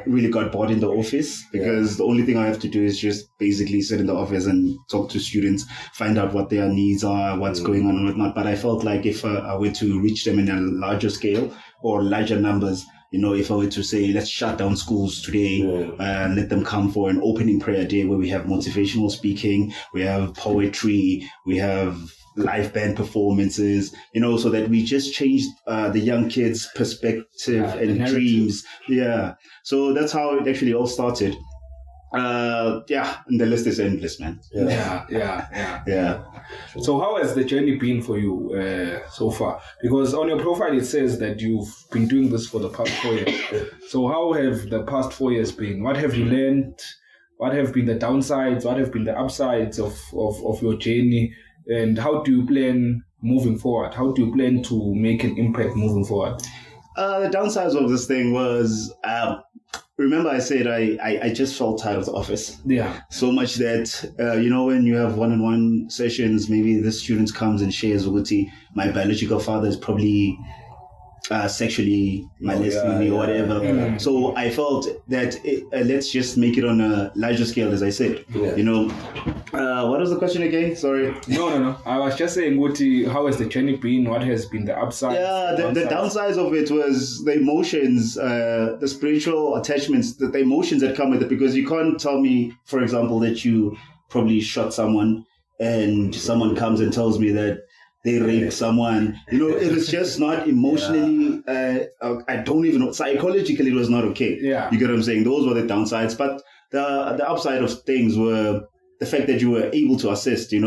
[SPEAKER 6] really got bored in the office because the only thing I have to do is just basically sit in the office and talk to students, find out what their needs are, what's going on and whatnot. But I felt like if I were to reach them in a larger scale or larger numbers, if I were to say, let's shut down schools today and let them come for an opening prayer day where we have motivational speaking, we have poetry, we have live band performances, so that we just change the young kids' perspective and dreams. Yeah. So that's how it actually all started. And the list is endless, man.
[SPEAKER 3] Yeah. So how has the journey been for you so far? Because on your profile it says that you've been doing this for the past 4 years. So how have the past 4 years been? What have you learned? What have been the downsides? What have been the upsides of your journey? And how do you plan moving forward? How do you plan to make an impact moving forward?
[SPEAKER 6] The downsides of this thing was, remember I said I just felt tired of the office.
[SPEAKER 3] Yeah.
[SPEAKER 6] So much that, when you have one-on-one sessions, maybe the student comes and shares with you, my biological father is probably sexually molesting me or whatever.
[SPEAKER 3] Yeah.
[SPEAKER 6] So I felt that let's just make it on a larger scale, as I said. What was the question again? Sorry.
[SPEAKER 3] No. I was just saying, how has the journey been? What has been the upside?
[SPEAKER 6] Yeah, the downsides of it was the emotions, the spiritual attachments, the emotions that come with it. Because you can't tell me, for example, that you probably shot someone and someone comes and tells me that they raped someone. It was just not emotionally, I don't even know, psychologically it was not okay.
[SPEAKER 3] Yeah.
[SPEAKER 6] You get what I'm saying? Those were the downsides. But the upside of things were the fact that you were able to assist, when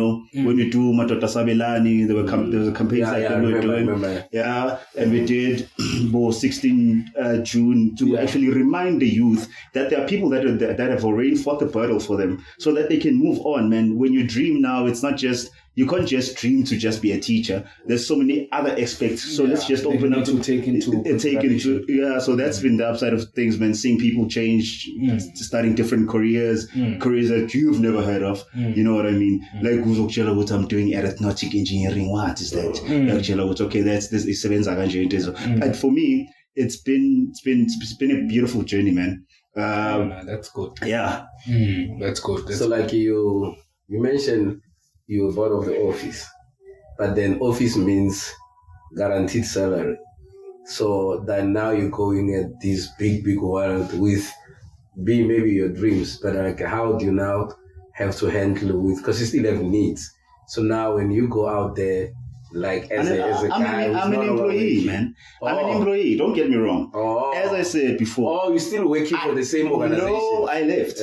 [SPEAKER 6] you do Matota Sabelani, there was a campaign that we were doing.
[SPEAKER 1] Remember.
[SPEAKER 6] Yeah, and we did 16 June to actually remind the youth that there are people that have already fought the battle for them so that they can move on, man. When you dream now, it's not just, you can't just dream to just be a teacher. There's so many other aspects. So let's just open up
[SPEAKER 3] to take into.
[SPEAKER 6] So that's been the upside of things, man. Seeing people change, starting different careers that you've never heard of. You know what I mean? Like what I'm doing aeronautic engineering. What is that? Okay, this is and for me, it's been a beautiful journey, man.
[SPEAKER 3] That's good.
[SPEAKER 6] Yeah.
[SPEAKER 3] That's good.
[SPEAKER 1] So like you mentioned, you were part of the office, but then office means guaranteed salary. So then now you're going at this big world with maybe your dreams, but like how do you now have to handle with, because you still have needs. So now when you go out there, like as a guy,
[SPEAKER 6] I'm an employee, man. I'm an employee. Don't get me wrong. As I said before.
[SPEAKER 1] You're still working for the same organization?
[SPEAKER 6] No, I left.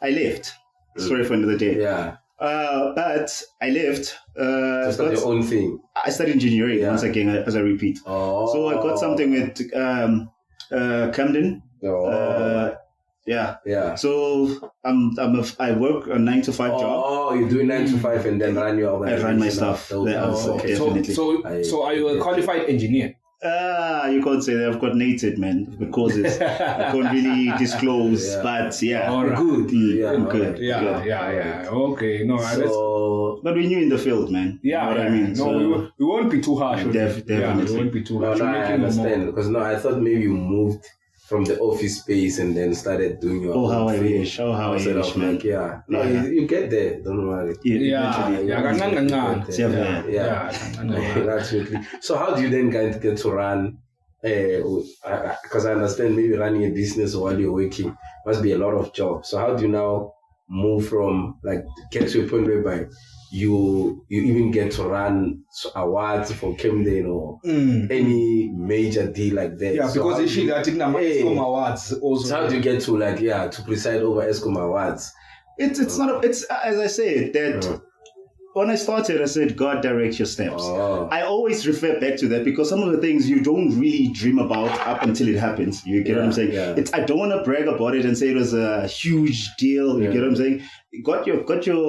[SPEAKER 6] I left. Sorry for another day.
[SPEAKER 1] Yeah.
[SPEAKER 6] But I left.
[SPEAKER 1] To start your own thing.
[SPEAKER 6] I studied engineering once again, as I repeat. So I got something with Camden. Yeah. So I work a 9 to 5 job.
[SPEAKER 1] You do 9 to 5 and then run your organization.
[SPEAKER 6] I run my stuff. Definitely.
[SPEAKER 3] So are you a qualified engineer?
[SPEAKER 6] You can't say that. I've got nated, man. Because I can't really disclose, but yeah.
[SPEAKER 3] All right.
[SPEAKER 1] Good.
[SPEAKER 6] Good.
[SPEAKER 3] Yeah. Okay. No,
[SPEAKER 6] but we're new in the field, man.
[SPEAKER 3] Yeah.
[SPEAKER 6] You know what I mean?
[SPEAKER 3] No, we won't be too harsh.
[SPEAKER 6] Definitely.
[SPEAKER 3] Yeah, we won't be too harsh.
[SPEAKER 1] No, I understand. Because I thought maybe you moved from the office space and then started doing your own
[SPEAKER 6] how
[SPEAKER 1] thing.
[SPEAKER 6] I wish. How I wish, man.
[SPEAKER 1] You get there. Don't worry. Absolutely. So how do you then get to run? Because I understand maybe running a business while you're working must be a lot of jobs. So how do you now move from get to a point whereby you even get to run awards for Camden or any major deal like that?
[SPEAKER 3] Yeah,
[SPEAKER 1] so
[SPEAKER 3] because she got ESCOM awards also.
[SPEAKER 1] So how do you get to to preside over ESCOM awards?
[SPEAKER 6] It's not. It's as I said that. When I started, I said, God directs your steps. I always refer back to that because some of the things you don't really dream about up until it happens. You get what I'm saying? Yeah. I don't want to brag about it and say it was a huge deal. You get what I'm saying? Got your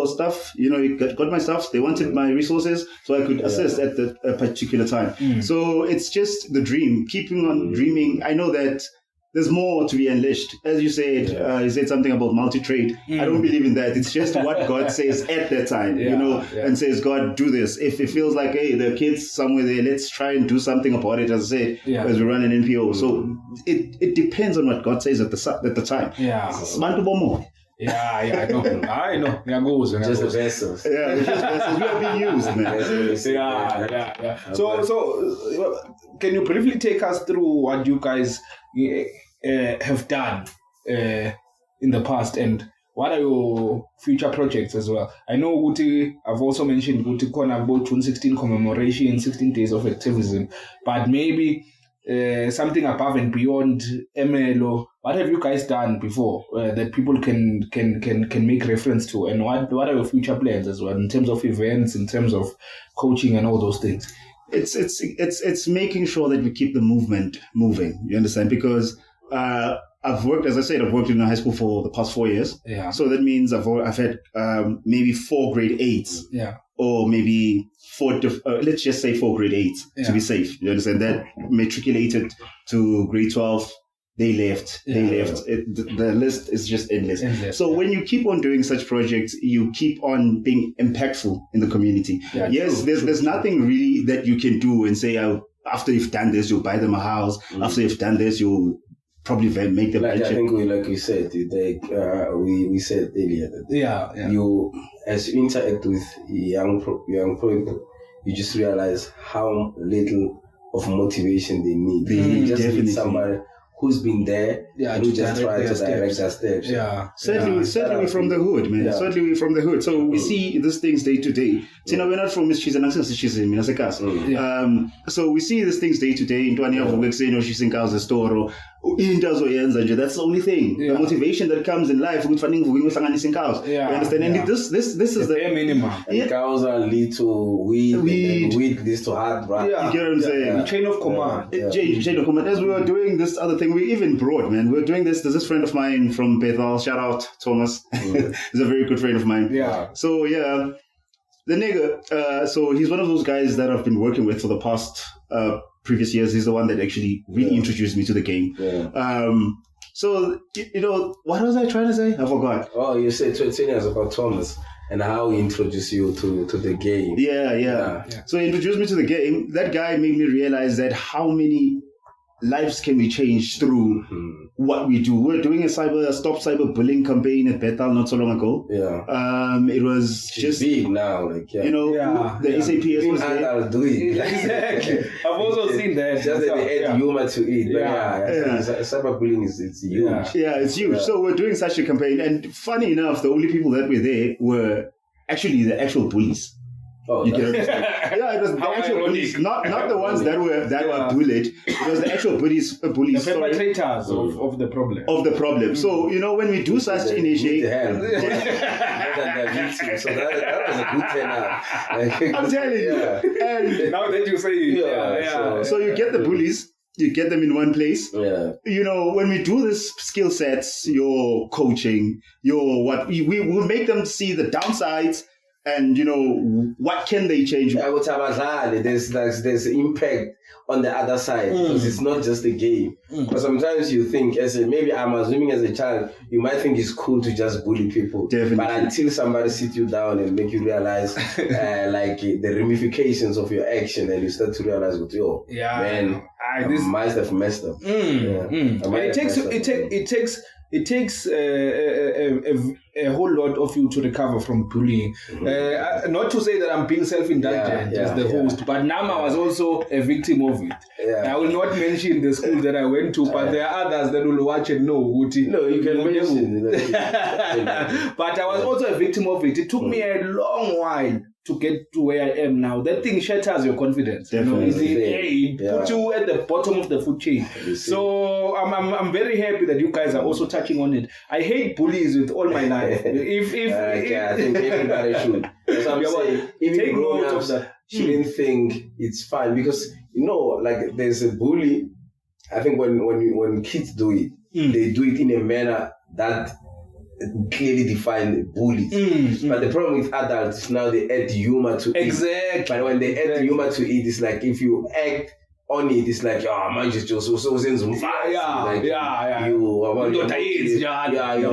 [SPEAKER 6] stuff, got my stuff. They wanted my resources so I could assist at a particular time. So it's just the dream, keeping on dreaming. I know that there's more to be unleashed. As you said, you said something about multi-trade. I don't believe in that. It's just what God says at that time, and says, God, do this. If it feels like, hey, there are kids somewhere there, let's try and do something about it, as I said, as we run an NPO. So it depends on what God says at the time.
[SPEAKER 3] I know.
[SPEAKER 1] Just the vessels.
[SPEAKER 6] Yeah, just vessels. We are being used, man.
[SPEAKER 3] Yeah. So, can you briefly take us through what you guys have done in the past, and what are your future projects as well? I know Uti, I've also mentioned Uti Kona about June 16 commemoration, 16 days of activism, but maybe something above and beyond MLO. What have you guys done before that people can make reference to, and what are your future plans as well in terms of events, in terms of coaching and all those things?
[SPEAKER 6] It's making sure that we keep the movement moving. You understand? Because I've worked in a high school for the past 4 years.
[SPEAKER 3] Yeah.
[SPEAKER 6] So that means I've had maybe 4 grade 8s.
[SPEAKER 3] Yeah.
[SPEAKER 6] Or maybe let's just say 4 grade 8s to be safe. You understand? That matriculated to grade 12. They left. The list is just endless. So when you keep on doing such projects, you keep on being impactful in the community. Yeah, yes, there's nothing really that you can do and say, after you've done this, you'll buy them a house. After you've done this, you'll probably make them.
[SPEAKER 1] I think we said, we said earlier that you, as you interact with young people, you just realize how little of motivation they need. They just need somebody who's been there and who just try to direct their steps.
[SPEAKER 6] Yeah. Certainly from the hood, man. Certainly we from the hood. So we see these things day to day. We're not from she's an access, she's in Minasekas. So we see these things day to day. Into any of the works, she's in Kaza store or that's the only thing. The motivation that comes in life, you understand? And this is the
[SPEAKER 3] bare minimum.
[SPEAKER 1] And cows are lead to weed. Weed leads to hard rap.
[SPEAKER 6] You get what I'm saying?
[SPEAKER 3] The chain of command.
[SPEAKER 6] Chain of command. As we were doing this other thing, we even brought, man. We're doing this. There's this friend of mine from Bethel. Shout out, Thomas. He's a very good friend of mine.
[SPEAKER 3] Yeah.
[SPEAKER 6] So, the nigga, so he's one of those guys that I've been working with for the past previous years. He's the one that actually really introduced me to the game. So, what was I trying to say? I forgot.
[SPEAKER 1] Oh, you said 20 years about Thomas and how he introduced you to the game.
[SPEAKER 6] Yeah. So he introduced me to the game. That guy made me realize that how many lives can we change through what we do. We're doing a stop cyberbullying campaign at Bethel not so long ago. It was just big
[SPEAKER 1] now,
[SPEAKER 6] the SAPS was there.
[SPEAKER 1] I'll do it.
[SPEAKER 3] Exactly. I've also seen that.
[SPEAKER 1] Just that they add humor to it. But cyberbullying is huge.
[SPEAKER 6] Yeah, it's huge. So we're doing such a campaign, and funny enough, the only people that were there were actually the actual bullies.
[SPEAKER 1] Oh,
[SPEAKER 6] you get it? It was the actual bullies, not the ones that were bullied. It was the actual bullies.
[SPEAKER 3] The perpetrators of the problem.
[SPEAKER 6] Of the problem. So when we do such initiative,
[SPEAKER 1] so that was a good turnout.
[SPEAKER 6] I'm telling you.
[SPEAKER 3] And now that you say,
[SPEAKER 6] so you get the bullies. You get them in one place.
[SPEAKER 1] Yeah.
[SPEAKER 6] When we do this skill sets, your coaching, we will make them see the downsides. And what can they change?
[SPEAKER 1] There's impact on the other side because it's not just a game. But sometimes you think, maybe I'm assuming as a child, you might think it's cool to just bully people.
[SPEAKER 6] Definitely.
[SPEAKER 1] But until somebody sits you down and make you realize the ramifications of your action, and you start to realize, man, I might have messed up.
[SPEAKER 3] It takes a whole lot of you to recover from bullying. Not to say that I'm being self-indulgent as the host, but Nama was also a victim of it. I will not mention the school that I went to, but there are others that will watch and know.
[SPEAKER 1] No, you can mention.
[SPEAKER 3] But I was also a victim of it. It took me a long while to get to where I am now. That thing shatters your confidence.
[SPEAKER 6] Definitely.
[SPEAKER 3] It puts you at the bottom of the food chain. So I'm very happy that you guys are also touching on it. I hate bullies with all my life.
[SPEAKER 1] I think everybody should. As I'm saying, even grown-ups shouldn't think it's fine because there's a bully. I think when kids do it, they do it in a manner that clearly define bullies. But the problem with adults is now they add humor to it.
[SPEAKER 3] Exactly.
[SPEAKER 1] But when they add humor to it, it's like if you act on it, it's like, man, just so sense of you're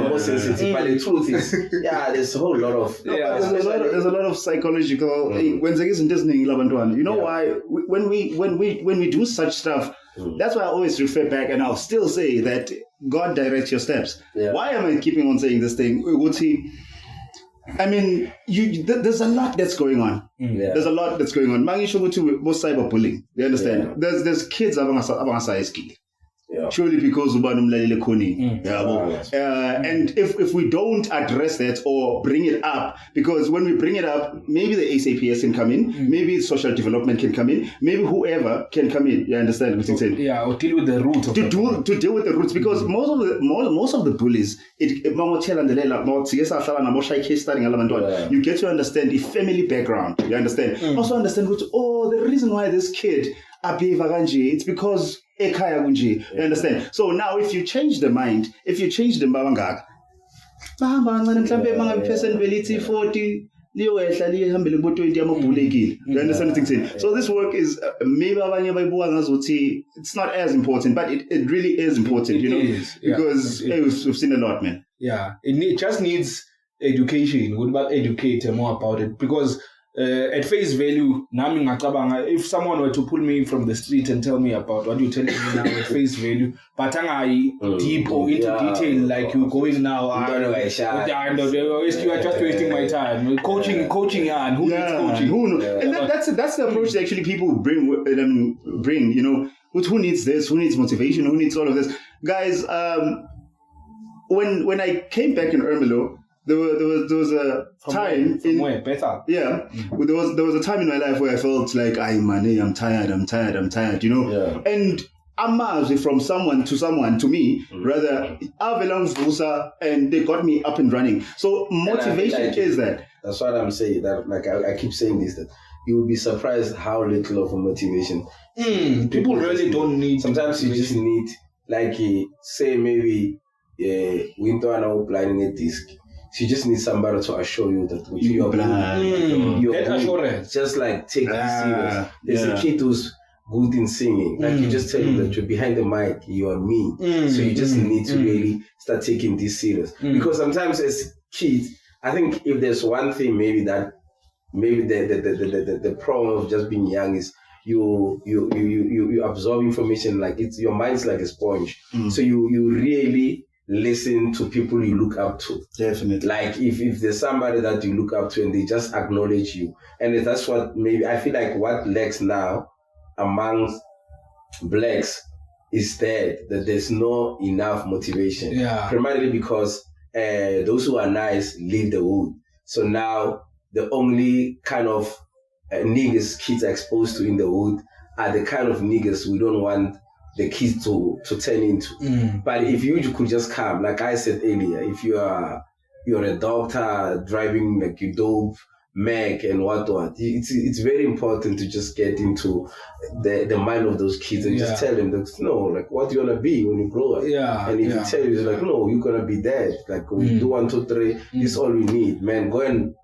[SPEAKER 1] more sensitive. But the truth is, there's a whole lot of
[SPEAKER 6] there's a lot of psychological. When there isn't Disney, you know why? When we do such stuff, that's why I always refer back, and I'll still say that God directs your steps. Why am I keeping on saying this thing? I mean, there's a lot that's going on. There's a lot that's going on. Mangisho go to cyberbullying. You understand? There's kids abanga ski. Surely because and if we don't address that or bring it up, because when we bring it up, maybe the ASAPS can come in, maybe social development can come in, maybe whoever can come in. You understand what I'm saying?
[SPEAKER 3] Yeah, or deal with the roots of
[SPEAKER 6] to deal with the roots, because most of the bullies, you get to understand the family background. You understand? Also understand the reason why this kid it's because you understand? So now if you change the mind, if you change the mbabangaka, person 40, you understand what I'm saying? So this work is maybe it's not as important, but it really is important, because we've seen a lot, man.
[SPEAKER 3] Yeah, it just needs education. What about educate more about it? Because at face value, if someone were to pull me from the street and tell me about what you're telling me now at face value, but deep or into detail like you're going now, you are just wasting my time. Coaching, and who needs coaching?
[SPEAKER 6] And that's the approach that actually people bring. Who needs this? Who needs motivation? Who needs all of this? Guys, when I came back in Ermelo, there was a time there was a time in my life where I felt like I'm tired, and I'm from someone to me, rather and they got me up and running. So motivation is that.
[SPEAKER 1] That's what I'm saying. That I keep saying this, that you will be surprised how little of a motivation
[SPEAKER 3] people really don't need.
[SPEAKER 1] Sometimes you just need, say maybe winter and planning a disc. So you just need somebody to assure you that you're
[SPEAKER 3] that assurance.
[SPEAKER 1] Just take this serious. There's a kid who's good in singing. You just tell him that you're behind the mic, you are me. So you just need to really start taking this serious. Because sometimes as kids, I think if there's one thing maybe the problem of just being young is you absorb information your mind's like a sponge. So you really listen to people you look up to.
[SPEAKER 6] Definitely.
[SPEAKER 1] If there's somebody that you look up to and they just acknowledge you. And that's what maybe I feel like what lacks now amongst blacks is that there's no enough motivation. Primarily because those who are nice leave the hood. So now the only kind of niggas kids are exposed to in the hood are the kind of niggas we don't want the kids to turn into. But if you could just come, like I said earlier, if you're a doctor driving your dope Mac and what, it's very important to just get into the mind of those kids and just tell them that what do you wanna be when you grow up? And if you tell you no, you're gonna be that. We do 1, 2, 3. This is all we need, man. Go and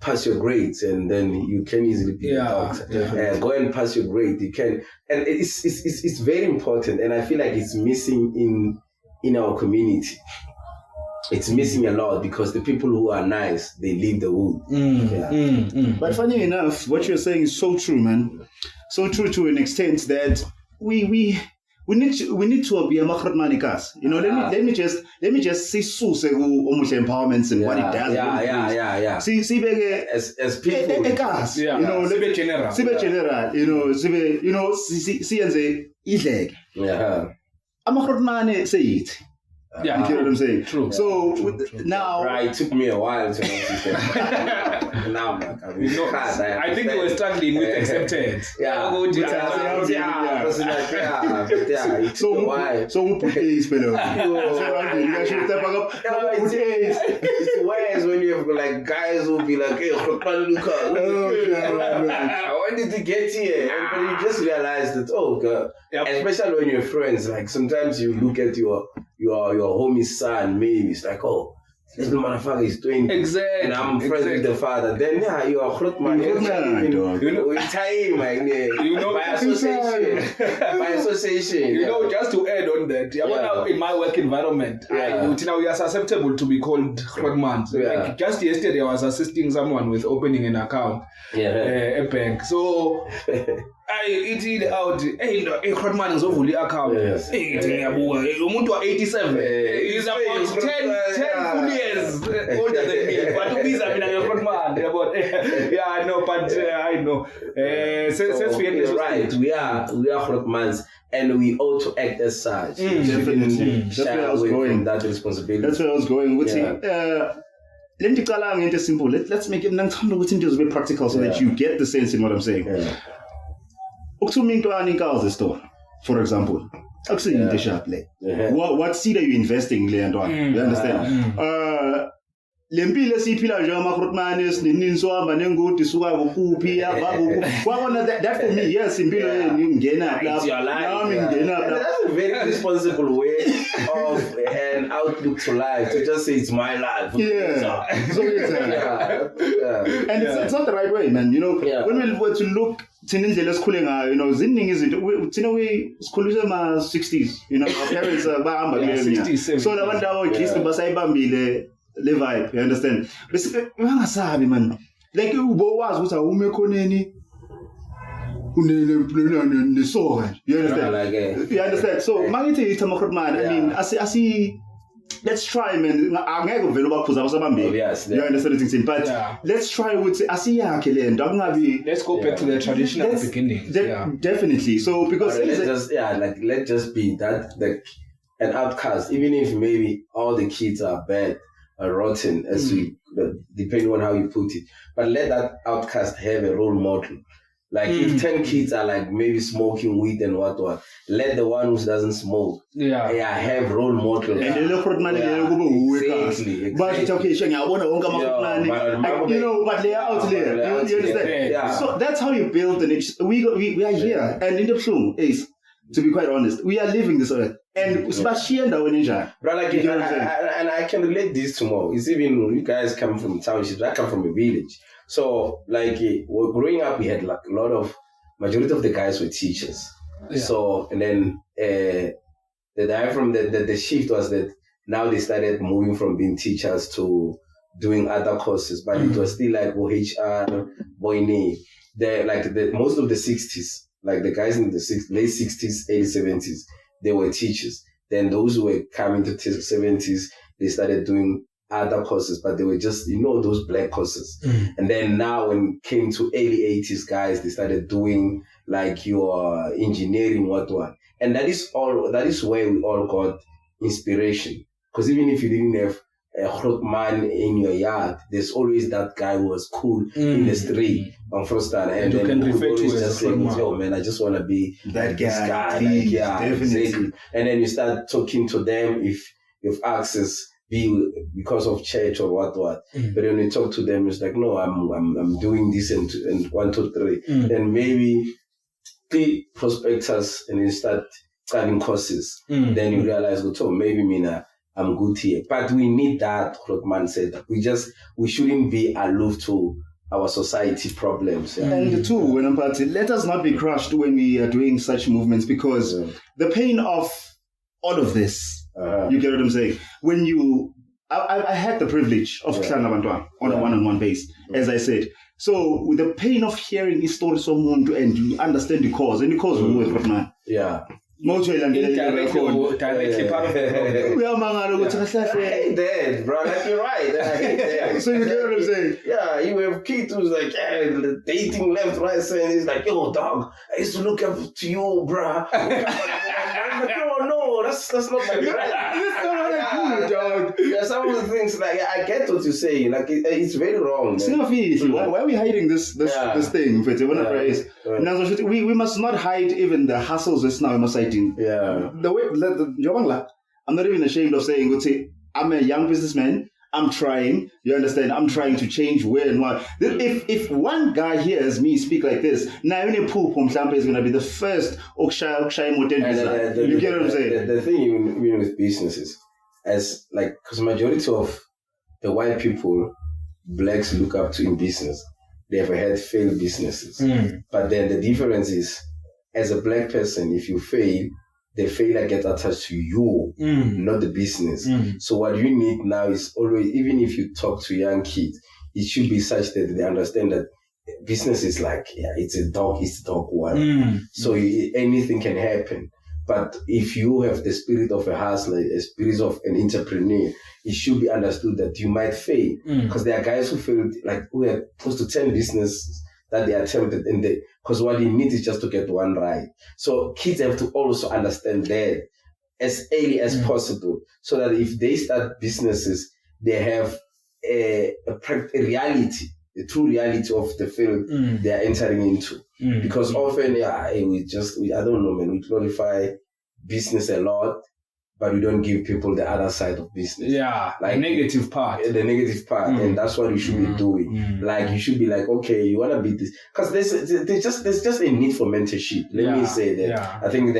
[SPEAKER 1] pass your grades, and then you can easily be a doctor. Go and pass your grade. You can, and it's very important. And I feel like it's missing in our community. It's missing a lot because the people who are nice, they leave the wood.
[SPEAKER 6] But funny enough, what you're saying is so true, man. So true to an extent that we need to be a makrotmanikas. Let me just see Suse empowerments and what it does. See as people. Amakrotmane say it. You get what I'm saying?
[SPEAKER 3] True.
[SPEAKER 6] So now,
[SPEAKER 1] it took me a while to notice that. Now,
[SPEAKER 3] I think we were struggling with acceptance.
[SPEAKER 6] So who put A's, fellow?
[SPEAKER 1] It's worse when you have guys who be like, "Hey, when did you get here?" And you just realize that, God. Especially when you're friends, sometimes you look at your homie's son, maybe it's like, this motherfucker is doing
[SPEAKER 3] exactly,
[SPEAKER 1] and I'm friends with the father. Then you are Groot man. With time, by association.
[SPEAKER 3] Just to add on that, in my work environment, we are susceptible to be called Groot man. Like just yesterday, I was assisting someone with opening an account a bank. So I eat out. Hey, Groot man is over the account. Umuntu 87. He's about 10 full years older than me. But he's a Groot man. Yeah, I know. But I know.
[SPEAKER 1] You're right. We are Groot mans, and we ought to act as such.
[SPEAKER 6] Definitely. That's where I was going.
[SPEAKER 1] That responsibility.
[SPEAKER 6] That's where I was going. Let me call it simple. Let's make it a bit practical so that you get the sense in what I'm saying. For example, what seed are you investing in? You understand? Lempile siphila nje amakrotmanes nininsohamba nengudi suka kuphi yava kwabona that for me yes impilo yenu ngena lapha nami ngena lapha.
[SPEAKER 1] That's a very responsible way of an outlook to life, to just say it's my life.
[SPEAKER 6] So it's and it's not the right way, man. When we were to look tinindlela esikhule ngayo, ziningi izinto thina we sikhuliswe ma 60s, our parents bahamba kule so labantu abogisi basayibambile le vibe, you understand? Basically, bangasabi man. Like ubowazi ukuthi awume khoneni unesoka. You understand? You understand? So mangithi it's amakrotman. I mean, let's try, man. Angeke vele ubaphuza abasabambile. You understand what I'm saying? But let's try with asiyakhe le nto akungabi.
[SPEAKER 3] Let's go back to the traditional beginning.
[SPEAKER 6] Definitely. So because
[SPEAKER 1] let's just be that an outcast, even if maybe all the kids are bad. Rotten, as depending on how you put it, but let that outcast have a role model. Like if 10 kids are like maybe smoking weed and what, let the one who doesn't smoke, have role model.
[SPEAKER 6] And they look for money, exactly. But it's okay, but they are out there. You understand? So that's how you build the next. We are here, and in the film is. To be quite honest, we are living this earth, and especially in the ninja.
[SPEAKER 1] But and I can relate this to more. It's even you guys come from townships. I come from a village, so growing up, we had like a lot of majority of the guys were teachers. So and then the shift was that now they started moving from being teachers to doing other courses, but it was still like HR, Boyne. Most of the 60s. Like the guys in the late 60s, early 70s, they were teachers. Then those who were coming to the 70s, they started doing other courses, but they were just, those black courses. And then now when it came to early 80s guys, they started doing like your engineering, what. And that is where we all got inspiration. Because even if you didn't have a hot man in your yard, there's always that guy who was cool in the street on first time, and
[SPEAKER 3] you
[SPEAKER 1] then
[SPEAKER 3] can refer to
[SPEAKER 1] just saying, "Yo, man, I just want to be
[SPEAKER 6] that
[SPEAKER 1] guy."
[SPEAKER 6] Definitely.
[SPEAKER 1] Exactly. And then you start talking to them if you've access, because of church or what. But when you talk to them, it's like, "No, I'm doing this and 1, 2, 3." Then maybe they prospect us and you start starting courses. Then you realize, "Oh, maybe I'm good here." But we need that, Krotman said. We shouldn't be aloof to our society problems.
[SPEAKER 6] And two, when I'm partying, let us not be crushed when we are doing such movements, because the pain of all of this, you get what I'm saying? When I had the privilege of Klana Bantwana on a one-on-one base, as I said. So with the pain of hearing his story someone to end, you understand the cause, and the cause will work, Krotman.
[SPEAKER 3] Directly part of the
[SPEAKER 1] I hate that, bro. Like, you're right. I hate that.
[SPEAKER 6] So you get what I'm saying?
[SPEAKER 1] Yeah, you have kids who's like, dating left, right, saying it's like, "Yo, dog, I used to look up to you, bro." No, that's not my brand.
[SPEAKER 6] That's not what I do, dog.
[SPEAKER 1] Yeah, some of the things, like, I get what you're saying. Like, it's very wrong.
[SPEAKER 6] Why are we hiding this thing? We must not hide even the hassles that's now in our society. The way, I'm not even ashamed of saying, I'm a young businessman. I'm trying. You understand? I'm trying to change where and what. If one guy hears me speak like this, now only poop from Slampa is going to be the first Okshay Moten. You get what I'm saying?
[SPEAKER 1] The thing even with businesses, as like, because majority of the white people blacks look up to in business, they have had failed businesses. But then the difference is, as a black person, if you fail, the failure gets attached to you, not the business. So what you need now is always, even if you talk to young kids, it should be such that they understand that business is like, it's a dog one. So anything can happen. But if you have the spirit of a hustler, a spirit of an entrepreneur, it should be understood that you might fail. Because there are guys who failed, like who have close to 10 businesses that they attempted, because what you need is just to get one right. So kids have to also understand that as early as possible, so that if they start businesses, they have a reality, the true reality of the field they are entering into. Because often, I don't know, man, we glorify business a lot, but we don't give people the other side of business.
[SPEAKER 3] Yeah,
[SPEAKER 1] like
[SPEAKER 3] the negative part.
[SPEAKER 1] And that's what you should be doing. Like, you should be like, okay, you want to be this. Because there's just a need for mentorship. Let me say that.
[SPEAKER 3] Yeah.
[SPEAKER 1] I think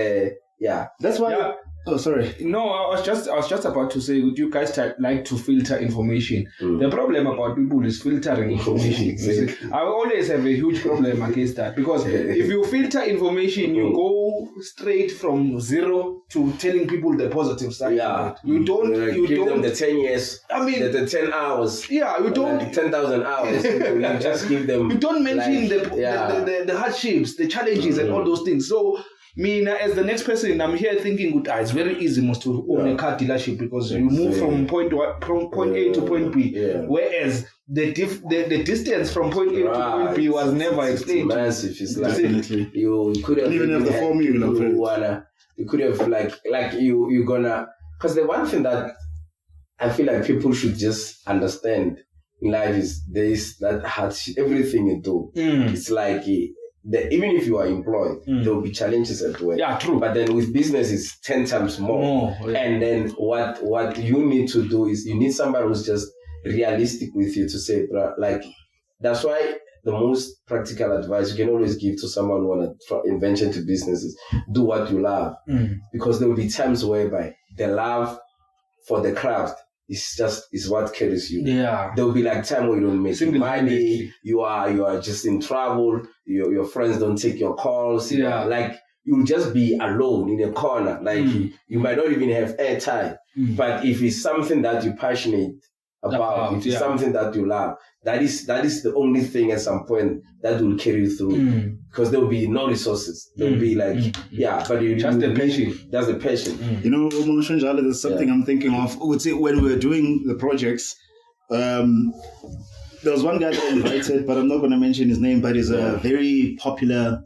[SPEAKER 6] that's why.
[SPEAKER 3] Yeah.
[SPEAKER 6] Oh, sorry.
[SPEAKER 3] No, I was just about to say, would you guys like to filter information? The problem about people is filtering information.
[SPEAKER 1] Exactly.
[SPEAKER 3] I always have a huge problem against that, because if you filter information, you go straight from zero to telling people the positive side.
[SPEAKER 1] Yeah.
[SPEAKER 3] You don't
[SPEAKER 1] give them the 10 years.
[SPEAKER 3] I mean,
[SPEAKER 1] the 10 hours.
[SPEAKER 3] Yeah, you don't.
[SPEAKER 1] 10,000 hours. You just give them.
[SPEAKER 3] You don't mention
[SPEAKER 1] like,
[SPEAKER 3] the hardships, the challenges, and all those things. So, me, as the next person, I'm here thinking, it's very easy to own a car dealership, because you move from point A to point B. Whereas the distance from point A to point B was never explained.
[SPEAKER 1] It's massive. It's like
[SPEAKER 6] Definitely.
[SPEAKER 1] You could have
[SPEAKER 6] even have the formula.
[SPEAKER 1] You could have you're gonna, because the one thing that I feel like people should just understand in life is there is that hardship. Everything you do, it's like. Even if you are employed, there will be challenges at work.
[SPEAKER 3] Yeah, true.
[SPEAKER 1] But then with business, it's 10 times more. And then what you need to do is you need somebody who's just realistic with you to say, like, that's why the most practical advice you can always give to someone who want to venture into business is do what you love. Because there will be times whereby the love for the craft is what carries you.
[SPEAKER 3] Yeah.
[SPEAKER 1] There will be like time where you don't make money, you are just in trouble, your friends don't take your calls, like you'll just be alone in a corner, like you might not even have airtime. But if it's something that you're passionate about, if it's something that you love, that is the only thing at some point that will carry you through. Because there will be no resources. There will be like, but you
[SPEAKER 3] just the passion.
[SPEAKER 1] That's the passion.
[SPEAKER 6] You know, Moshanjala, there's something I'm thinking of. I would say when we were doing the projects, there was one guy that I invited, but I'm not going to mention his name, but he's a very popular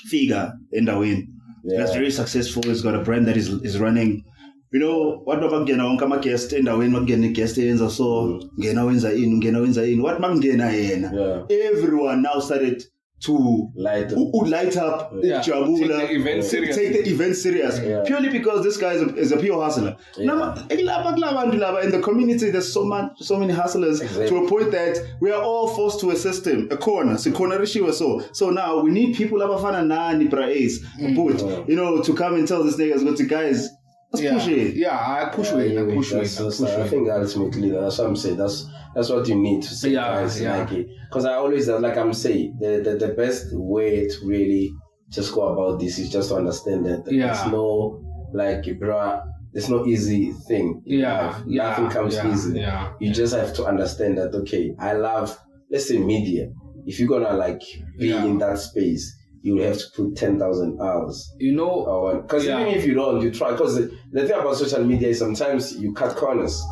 [SPEAKER 6] figure in Darwin. That's very successful. He's got a brand that is running. You know, what mabangena onkama guest endaweni makungena guest yenza so ngena wenza in what mangena yena. Everyone now started to light up Jabula, take the event serious purely because this guy is a pure hustler. Now in the community there's so many hustlers to a point that we are all forced to a system, a corner. So now we need people abafana nani bra ace to come and tell this niggas what the guys. Push it. Yeah, I push it.
[SPEAKER 1] I think ultimately that's what I'm saying. That's what you need to say, guys. Because I always, like I'm saying, the best way to really just go about this is just to understand that there's no, there's no easy thing. Nothing comes easy. You just have to understand that, okay, I love, let's say, media. If you're gonna be in that space, you will have to put 10,000 hours. Because even if you don't, you try. Because the thing about social media is sometimes you cut corners.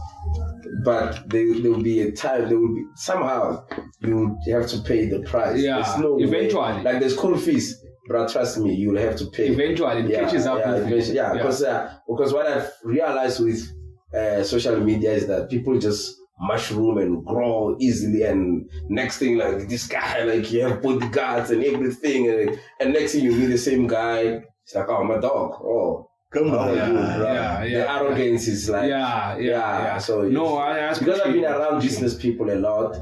[SPEAKER 1] But there will be a time, somehow you have to pay the price.
[SPEAKER 3] There's no eventually.
[SPEAKER 1] Way. Like the school fees, but trust me, you'll have to pay.
[SPEAKER 3] Eventually, it catches up with
[SPEAKER 1] you. Because what I've realized with social media is that people just mushroom and grow easily, and next thing this guy you have bodyguards and everything, and next thing you meet the same guy, it's like, oh, my dog, oh come on, the arrogance is like so because I've been around business people a lot,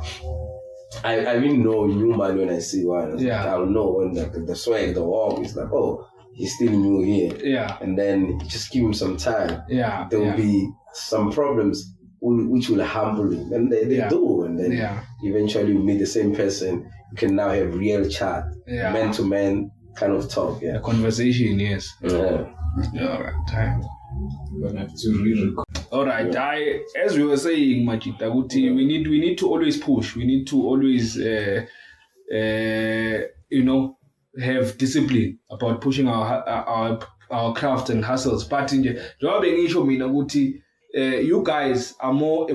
[SPEAKER 1] I really know new man when I see one. I'll know when the swag, the walk is like, oh, he's still new here, and then just give him some time, there will be some problems. which will humble him, and they do, and then eventually you meet the same person. You can now have real chat, man to man kind of talk,
[SPEAKER 3] a conversation, yes.
[SPEAKER 1] Yeah.
[SPEAKER 3] All right, time. Gonna have to re-record. All right, as we were saying, Machita, we need to always push. We need to always, have discipline about pushing our craft and hustles. But in the you guys are more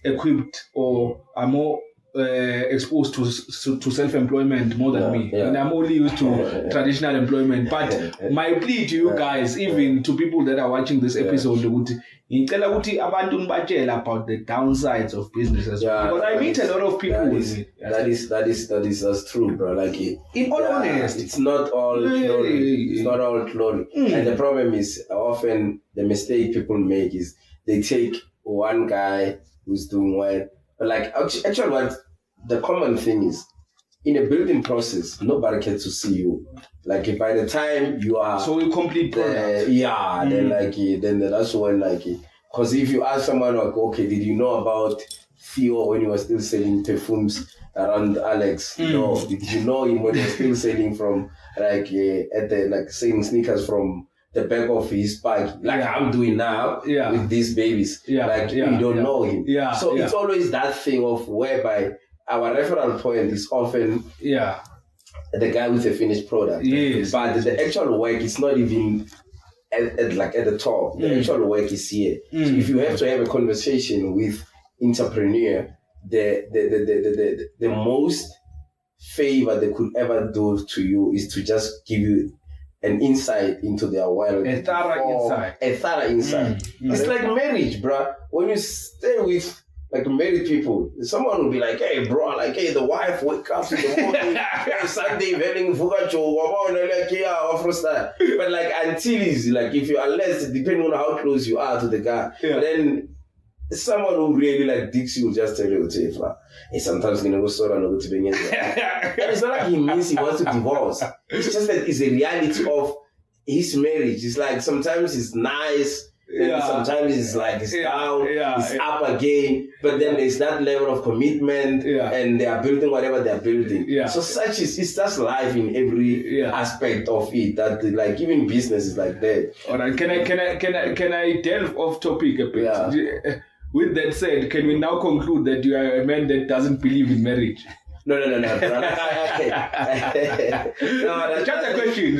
[SPEAKER 3] equipped or are more exposed to self-employment more than me. And I'm only used to traditional employment. But my plea to you guys, even to people that are watching this episode, about the downsides of business as well. Because I meet a lot of people with it.
[SPEAKER 1] That's true, bro. Like
[SPEAKER 3] in all honesty,
[SPEAKER 1] it's not all glory. It's not all glory. And the problem is often the mistake people make is they take one guy who's doing well. But like actually what the common thing is, in a building process, nobody gets to see you. Like if by the time you are
[SPEAKER 3] so you complete product.
[SPEAKER 1] Then that's when because if you ask someone like, okay, did you know about Theo when he was still selling perfumes around Alex? No. Did you know him when he was still selling from selling sneakers from the back of his bag, I'm doing now with these babies. You don't know him. So it's always that thing of whereby our referral point is often the guy with the finished product.
[SPEAKER 3] Yes.
[SPEAKER 1] But the actual work is not even at the top. The actual work is here. So if you have to have a conversation with entrepreneur, the most favor they could ever do to you is to just give you an insight into their world.
[SPEAKER 3] A thorough
[SPEAKER 1] insight. It's like marriage, bruh. When you stay with married people, someone will be like, hey, bro, the wife wake up in the morning, Sunday, but until he's if you, unless depending on how close you are to the guy, but then someone who really digs you will just tell you, hey, sometimes gonna go and go to and it's not like he means he wants to divorce. It's just that it's a reality of his marriage. It's like sometimes it's nice, and sometimes it's it's down, it's up again, but then there's that level of commitment, and they are building whatever they're building. So it's just life in every aspect of it. That even business is like that.
[SPEAKER 3] All right, can I delve off topic a bit?
[SPEAKER 1] Yeah.
[SPEAKER 3] With that said, can we now conclude that you are a man that doesn't believe in marriage?
[SPEAKER 1] No.
[SPEAKER 3] No, that's just a question.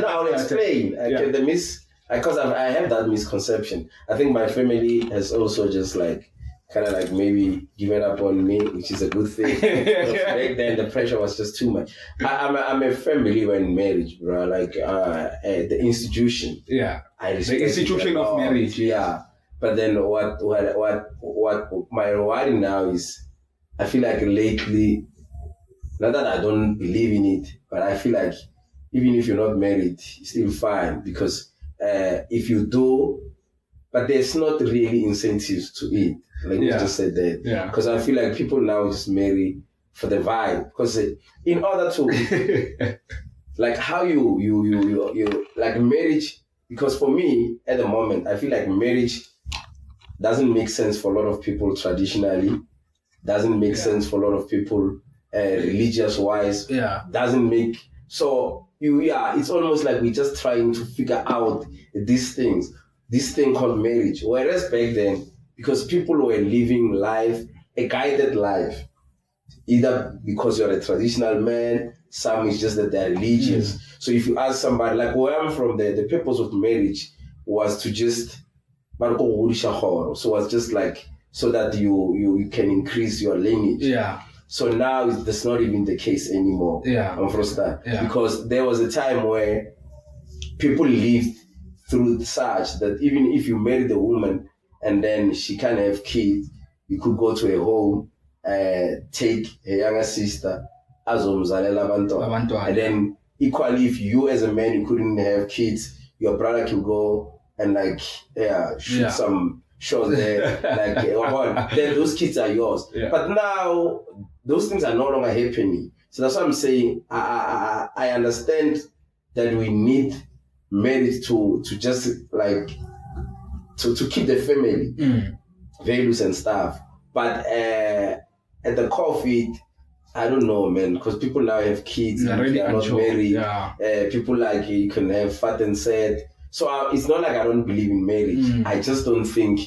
[SPEAKER 1] I'll explain. Because I have that misconception. I think my family has also just maybe given up on me, which is a good thing. Back then the pressure was just too much. I'm a firm believer in marriage, bro. The institution.
[SPEAKER 3] Yeah.
[SPEAKER 1] The
[SPEAKER 3] institution of marriage.
[SPEAKER 1] Yeah. But then what my rewarding now is, I feel like lately, not that I don't believe in it, but I feel like even if you're not married, it's still fine, because if you do, but there's not really incentives to it. You just said that. Yeah. Because I feel like people now just marry for the vibe. Because in order to, how you marriage, because for me, at the moment, I feel like marriage doesn't make sense for a lot of people traditionally, doesn't make sense for a lot of people religious-wise, doesn't make... So, it's almost like we're just trying to figure out these things, this thing called marriage. Whereas back then, because people were living life, a guided life, either because you're a traditional man, some is just that they're religious. So if you ask somebody, where I'm from, the purpose of marriage was to just... So it's just so that you can increase your lineage.
[SPEAKER 3] Yeah.
[SPEAKER 1] So now that's not even the case anymore.
[SPEAKER 3] Yeah.
[SPEAKER 1] Because there was a time where people lived through such that even if you married a woman and then she can't have kids, you could go to a home, take a younger sister, and then equally if you as a man you couldn't have kids, your brother could go and shoot some shots there, then those kids are yours. Yeah. But now those things are no longer happening. So that's what I'm saying. I understand that we need marriage to just to keep the family values and stuff. But at the core of it, I don't know, man, because people now have kids,
[SPEAKER 3] they're
[SPEAKER 1] really not married.
[SPEAKER 3] Yeah.
[SPEAKER 1] People like you can have fat and sad. So it's not like I don't believe in marriage. I just don't think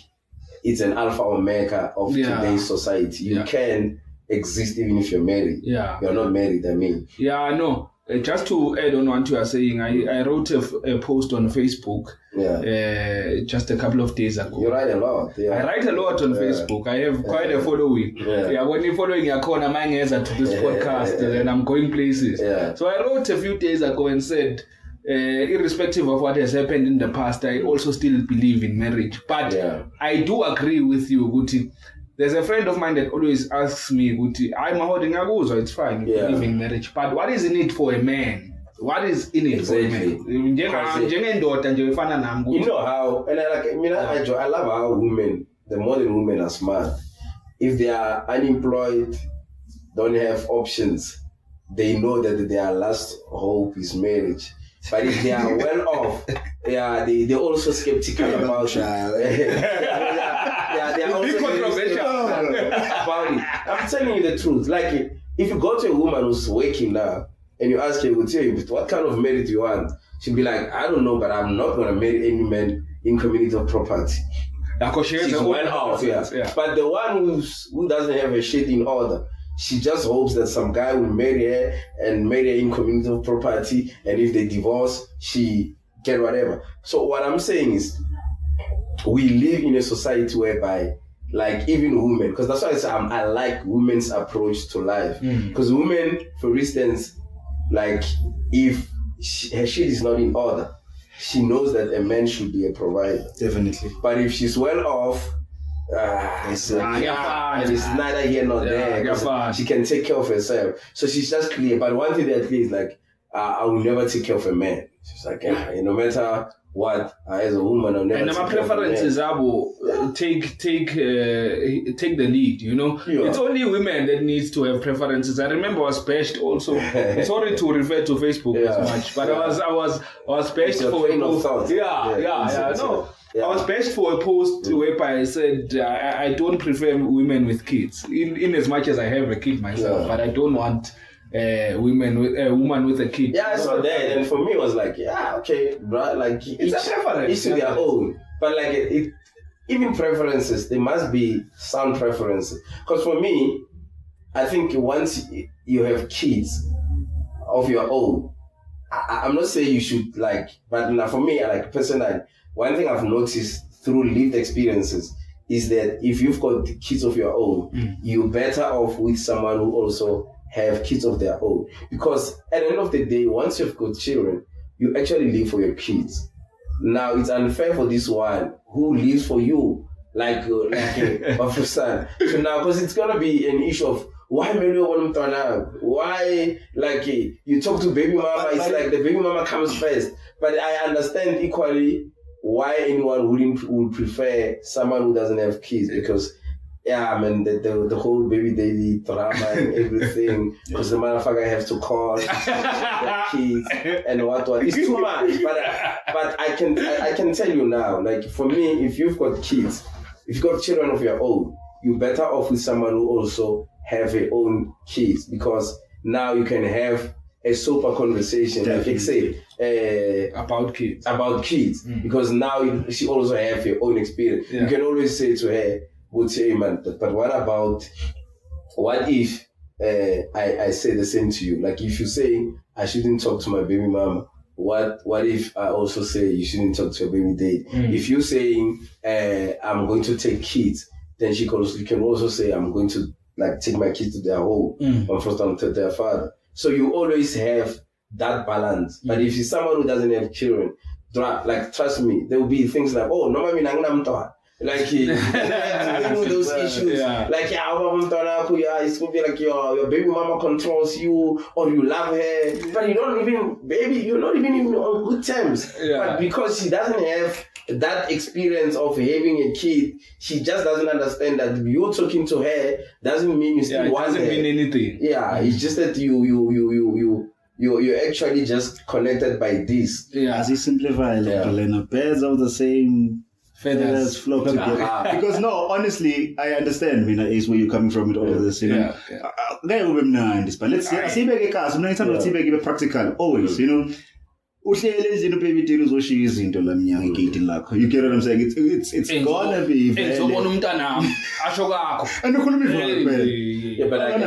[SPEAKER 1] it's an alpha or omega of today's society. You can exist even if you're married.
[SPEAKER 3] Yeah.
[SPEAKER 1] You're not married, I mean.
[SPEAKER 3] Yeah, I know. Just to add on what you are saying, I wrote a post on Facebook just a couple of days ago.
[SPEAKER 1] You write a lot. Yeah.
[SPEAKER 3] I write a lot on Facebook. I have quite a following. Yeah, when you're following your corner, my answer to this podcast, and I'm going places.
[SPEAKER 1] Yeah.
[SPEAKER 3] So I wrote a few days ago and said, irrespective of what has happened in the past, I also still believe in marriage. But I do agree with you, Guti. There's a friend of mine that always asks me, Guti, I'm holding a gozo, it's fine, you believe in marriage. But what is in it for a man? What is in it for a man?
[SPEAKER 1] You know how, and I love how women, the modern women are smart. If they are unemployed, don't have options, they know that their last hope is marriage. But if they are well off, they're also skeptical about it. They are also controversial about it. I'm telling you the truth. Like, if you go to a woman who's working now and you ask her, what kind of marriage do you want? She'll be like, I don't know, but I'm not going to marry any man in community of property. She's well off, But the one who doesn't have a shit in order, she just hopes that some guy will marry her and marry her in community of property, and if they divorce, she get whatever. So what I'm saying is, we live in a society whereby, like, even women, because that's why I say I like women's approach to life. Because women, for instance, like, if her shit is not in order, she knows that a man should be a provider.
[SPEAKER 6] Definitely.
[SPEAKER 1] But if she's well off, it's neither here nor there. She can take care of herself. So she's just clear. But one thing that clear is like, I will never take care of a man. She's like, no matter what, as a woman, I'll never. And my preferences
[SPEAKER 3] take the lead. You know, it's only women that needs to have preferences. I remember I was bashed also. Sorry to refer to Facebook as much, but I was bashed for a post. I was bashed for a post whereby I said I don't prefer women with kids. In as much as I have a kid myself, but I don't want a woman with a kid.
[SPEAKER 1] Yeah, I saw that, and for me it was like, okay, bro, like
[SPEAKER 3] it's a preference.
[SPEAKER 1] Each to their own. But like even preferences, there must be some preferences. Because for me, I think once you have kids of your own, I'm not saying you should like, but for me, like personally, one thing I've noticed through lived experiences is that if you've got kids of your own, you're better off with someone who also have kids of their own. Because at the end of the day, once you've got children, you actually live for your kids. Now, it's unfair for this one who lives for you, like a son. So now, because it's going to be an issue of, why like you talk to baby mama, it's like the baby mama comes first. But I understand equally why anyone would prefer someone who doesn't have kids, because the whole baby daddy drama and everything, because the motherfucker has to call the kids and what it's too much. But I can tell you now, like for me, if you've got kids, if you've got children of your own, you're better off with someone who also have your own kids, because now you can have a super conversation, like I say,
[SPEAKER 3] about kids,
[SPEAKER 1] because now she also have your own experience. You can always say to her, would say, man, but what if I say the same to you? Like if you say I shouldn't talk to my baby mama, what if I also say you shouldn't talk to your baby dad? If you're saying I'm going to take kids, then you can also say I'm going to like take my kids to their home and first time to their father. So you always have that balance. But if you're someone who doesn't have children, like trust me, there will be things like, oh, no, like those issues, like it's gonna be like your baby mama controls you, or you love her, but you're not even on good terms. But because she doesn't have that experience of having a kid, she just doesn't understand that you talking to her doesn't mean you still want her.
[SPEAKER 3] It doesn't mean anything.
[SPEAKER 1] It's just that you're actually just connected by this.
[SPEAKER 6] As you simplify, like birds of the same feathers flock together. Because no, honestly, I understand, is where you're coming from with all of this,
[SPEAKER 3] Yeah.
[SPEAKER 6] But let's see, practical, always, you get what I'm saying? It's gonna be
[SPEAKER 1] Yeah, but then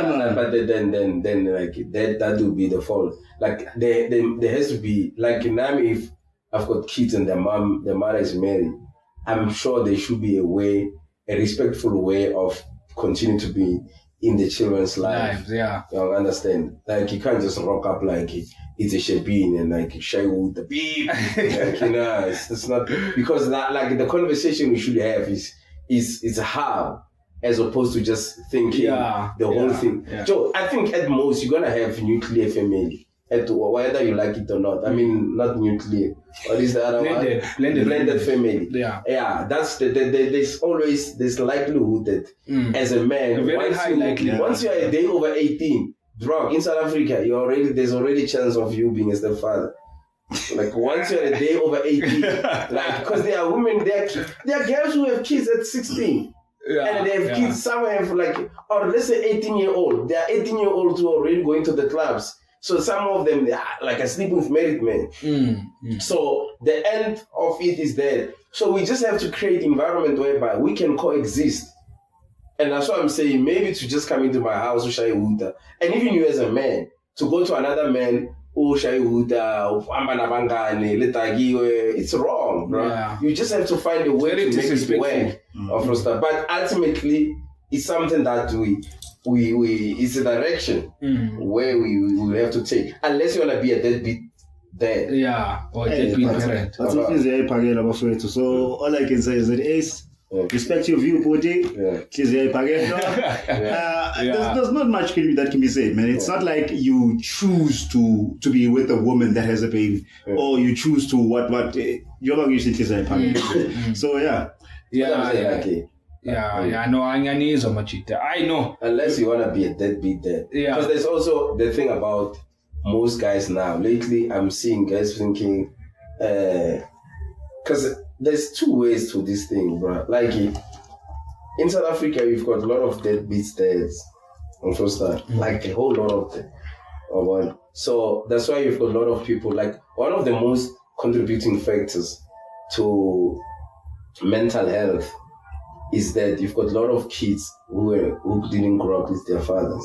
[SPEAKER 1] like that will be the fault. Like there has to be like now if I've got kids and the mother is married, I'm sure there should be a respectful way of continuing to be in the children's lives.
[SPEAKER 3] Yeah.
[SPEAKER 1] You understand? Like you can't just rock up like it's a shebeen and like shy with the beep. Like, it's not because that, like the conversation we should have is how, as opposed to just thinking the whole thing.
[SPEAKER 3] Yeah.
[SPEAKER 1] So I think at most you're gonna have nuclear family. Whether you like it or not. I mean, not nuclear. What is the other one? Blended family. Yeah. That's there's always this likelihood that as a man, once you are a day over 18, drug in South Africa, there's already chance of you being a stepfather. Like once you're a day over 18, like because there are women, there are girls who have kids at 16. And they have kids. Some have like, or let's say 18-year-old. There are 18-year-olds who are already going to the clubs. So some of them, they are like sleeping with married men. So the end of it is there. So we just have to create environment whereby we can coexist. And that's what I'm saying. Maybe to just come into my house, and even you as a man, to go to another man, it's wrong, bro. Yeah. You just have to find a way to make it work. But ultimately, it's something that it's a direction where we have to take. Unless you want to be a deadbeat dad.
[SPEAKER 3] Yeah, or a deadbeat parent.
[SPEAKER 6] So all I can say is that respect your view, Poti. There's not much that can be said, man. It's not like you choose to be with a woman that has a baby, or you choose to what you're not usually So I know.
[SPEAKER 1] Unless you want to be a deadbeat dad. Because there's also the thing about most guys now. Lately, I'm seeing guys thinking, because there's two ways to this thing, bro. Like in South Africa, we've got a lot of deadbeat dads. Like a whole lot of them. So that's why you've got a lot of people. Like one of the most contributing factors to mental health is that you've got a lot of kids who didn't grow up with their fathers.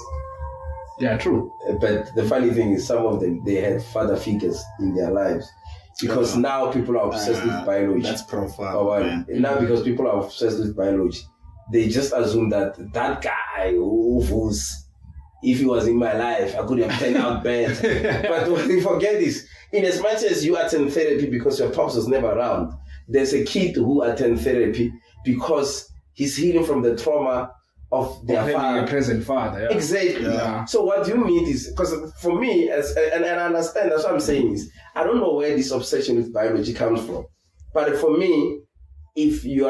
[SPEAKER 3] Yeah, true.
[SPEAKER 1] But the funny thing is, some of them, they had father figures in their lives. Because now people are obsessed with biology.
[SPEAKER 6] That's profound.
[SPEAKER 1] Now because people are obsessed with biology, they just assume that guy if he was in my life, I could have turned out bad. But what they forget is, in as much as you attend therapy because your pops was never around, there's a kid who attends therapy because he's healing from the trauma of their father.
[SPEAKER 3] A present father. Yeah.
[SPEAKER 1] Exactly. Yeah. So what you need is, because for me, and I understand, that's what I'm saying is, I don't know where this obsession with biology comes from. But for me, if you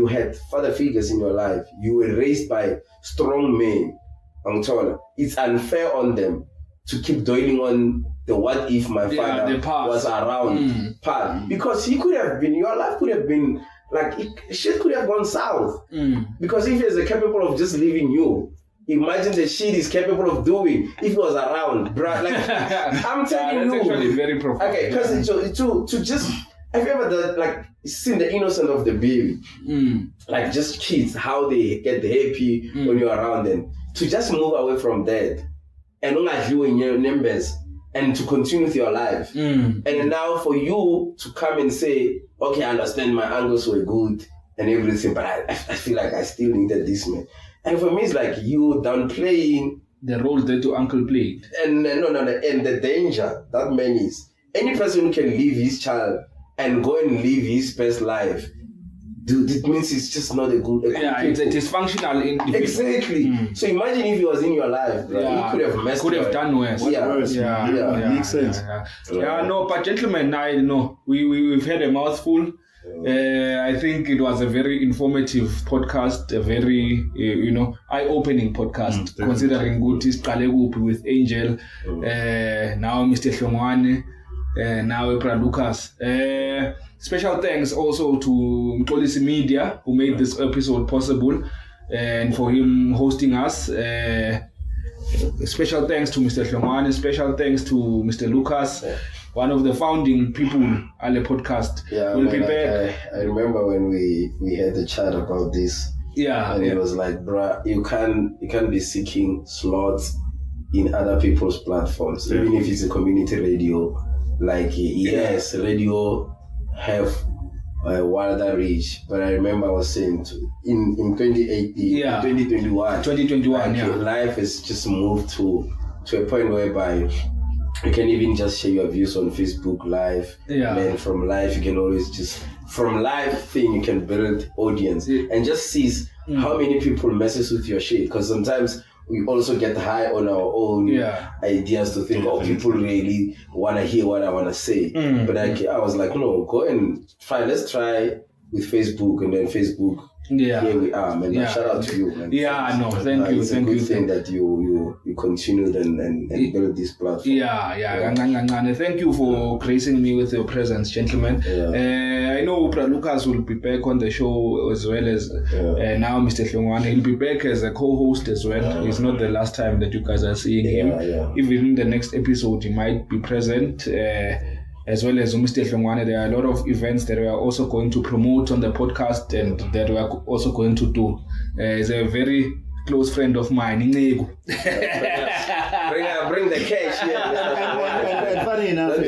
[SPEAKER 1] had father figures in your life, you were raised by strong men, it's unfair on them to keep dwelling on the what if my father was around part. Because he could have been, your life could have been, like, shit could have gone south. Because if he's capable of just leaving you, imagine the shit he's capable of doing if he was around, bruh. Like, I'm telling you.
[SPEAKER 3] That's actually very profound.
[SPEAKER 1] Okay, because to just, have you ever seen the innocence of the baby? Like just kids, how they get happy when you're around them. To just move away from that and not you in your numbers and to continue with your life. And now for you to come and say, okay, I understand my angles were good and everything, but I feel like I still needed this man. And for me, it's like you downplaying
[SPEAKER 3] the role that your uncle played.
[SPEAKER 1] And and the danger that man is. Any person who can leave his child and go and live his best life, dude, it means it's just not a good
[SPEAKER 3] it's a dysfunctional individual.
[SPEAKER 1] Exactly. So imagine if he was in your life, bro. He could have messed up.
[SPEAKER 3] Could have done worse.
[SPEAKER 6] Makes sense.
[SPEAKER 3] No, but gentlemen, I know we've had a mouthful. I think it was a very informative podcast, a very eye-opening podcast, considering good is with Angel, now Mr. Hlongwane. now Lucas. Special thanks also to Mkolisi Media who made this episode possible and for him hosting us. Special thanks to Mr. Hlongwane, special thanks to Mr. Lucas, one of the founding people on the podcast.
[SPEAKER 1] Yeah,
[SPEAKER 3] we'll be back.
[SPEAKER 1] I remember when we had the chat about this.
[SPEAKER 3] Yeah.
[SPEAKER 1] And it was like, bruh, you can't be seeking slots in other people's platforms, even if it's a community radio. Like, yes, radio have a wilder reach, but I remember I was saying in 2018, 2021, life has just moved to a point whereby you can even just share your views on Facebook Live. And then from live, you can always just, from live thing, you can build audience and just see how many people messes with your shit. Because sometimes we also get high on our own ideas to think, people really want to hear what I want to say. But I was like, no, go and try. Let's try with Facebook, and then Facebook. Here we are, man. Shout out to you, man.
[SPEAKER 3] Thank you.
[SPEAKER 1] It's a good thing that you continued and built this platform.
[SPEAKER 3] Thank you for gracing me with your presence, gentlemen. I know Lucas will be back on the show as well as now Mr. Hlongwane. He'll be back as a co-host as well. It's not the last time that you guys are seeing him. Even in the next episode, he might be present. As well as Mr. Hlongwane, there are a lot of events that we are also going to promote on the podcast and that we are also going to do. He's a very close friend of mine, Inegu.
[SPEAKER 1] Bring the cash here.
[SPEAKER 6] And funny enough,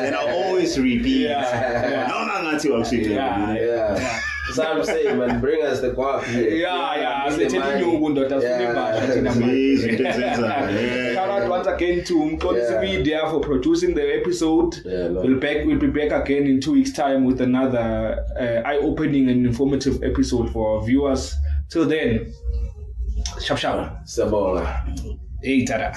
[SPEAKER 6] and I always repeat.
[SPEAKER 1] So I'm saying, man, bring us the guap.
[SPEAKER 3] Shout out once again to Mkolisi Media for producing the episode. We'll be back again in 2 weeks' time with another eye-opening and informative episode for our viewers. Till then, shap.
[SPEAKER 1] Sabola.
[SPEAKER 3] Hey, tada.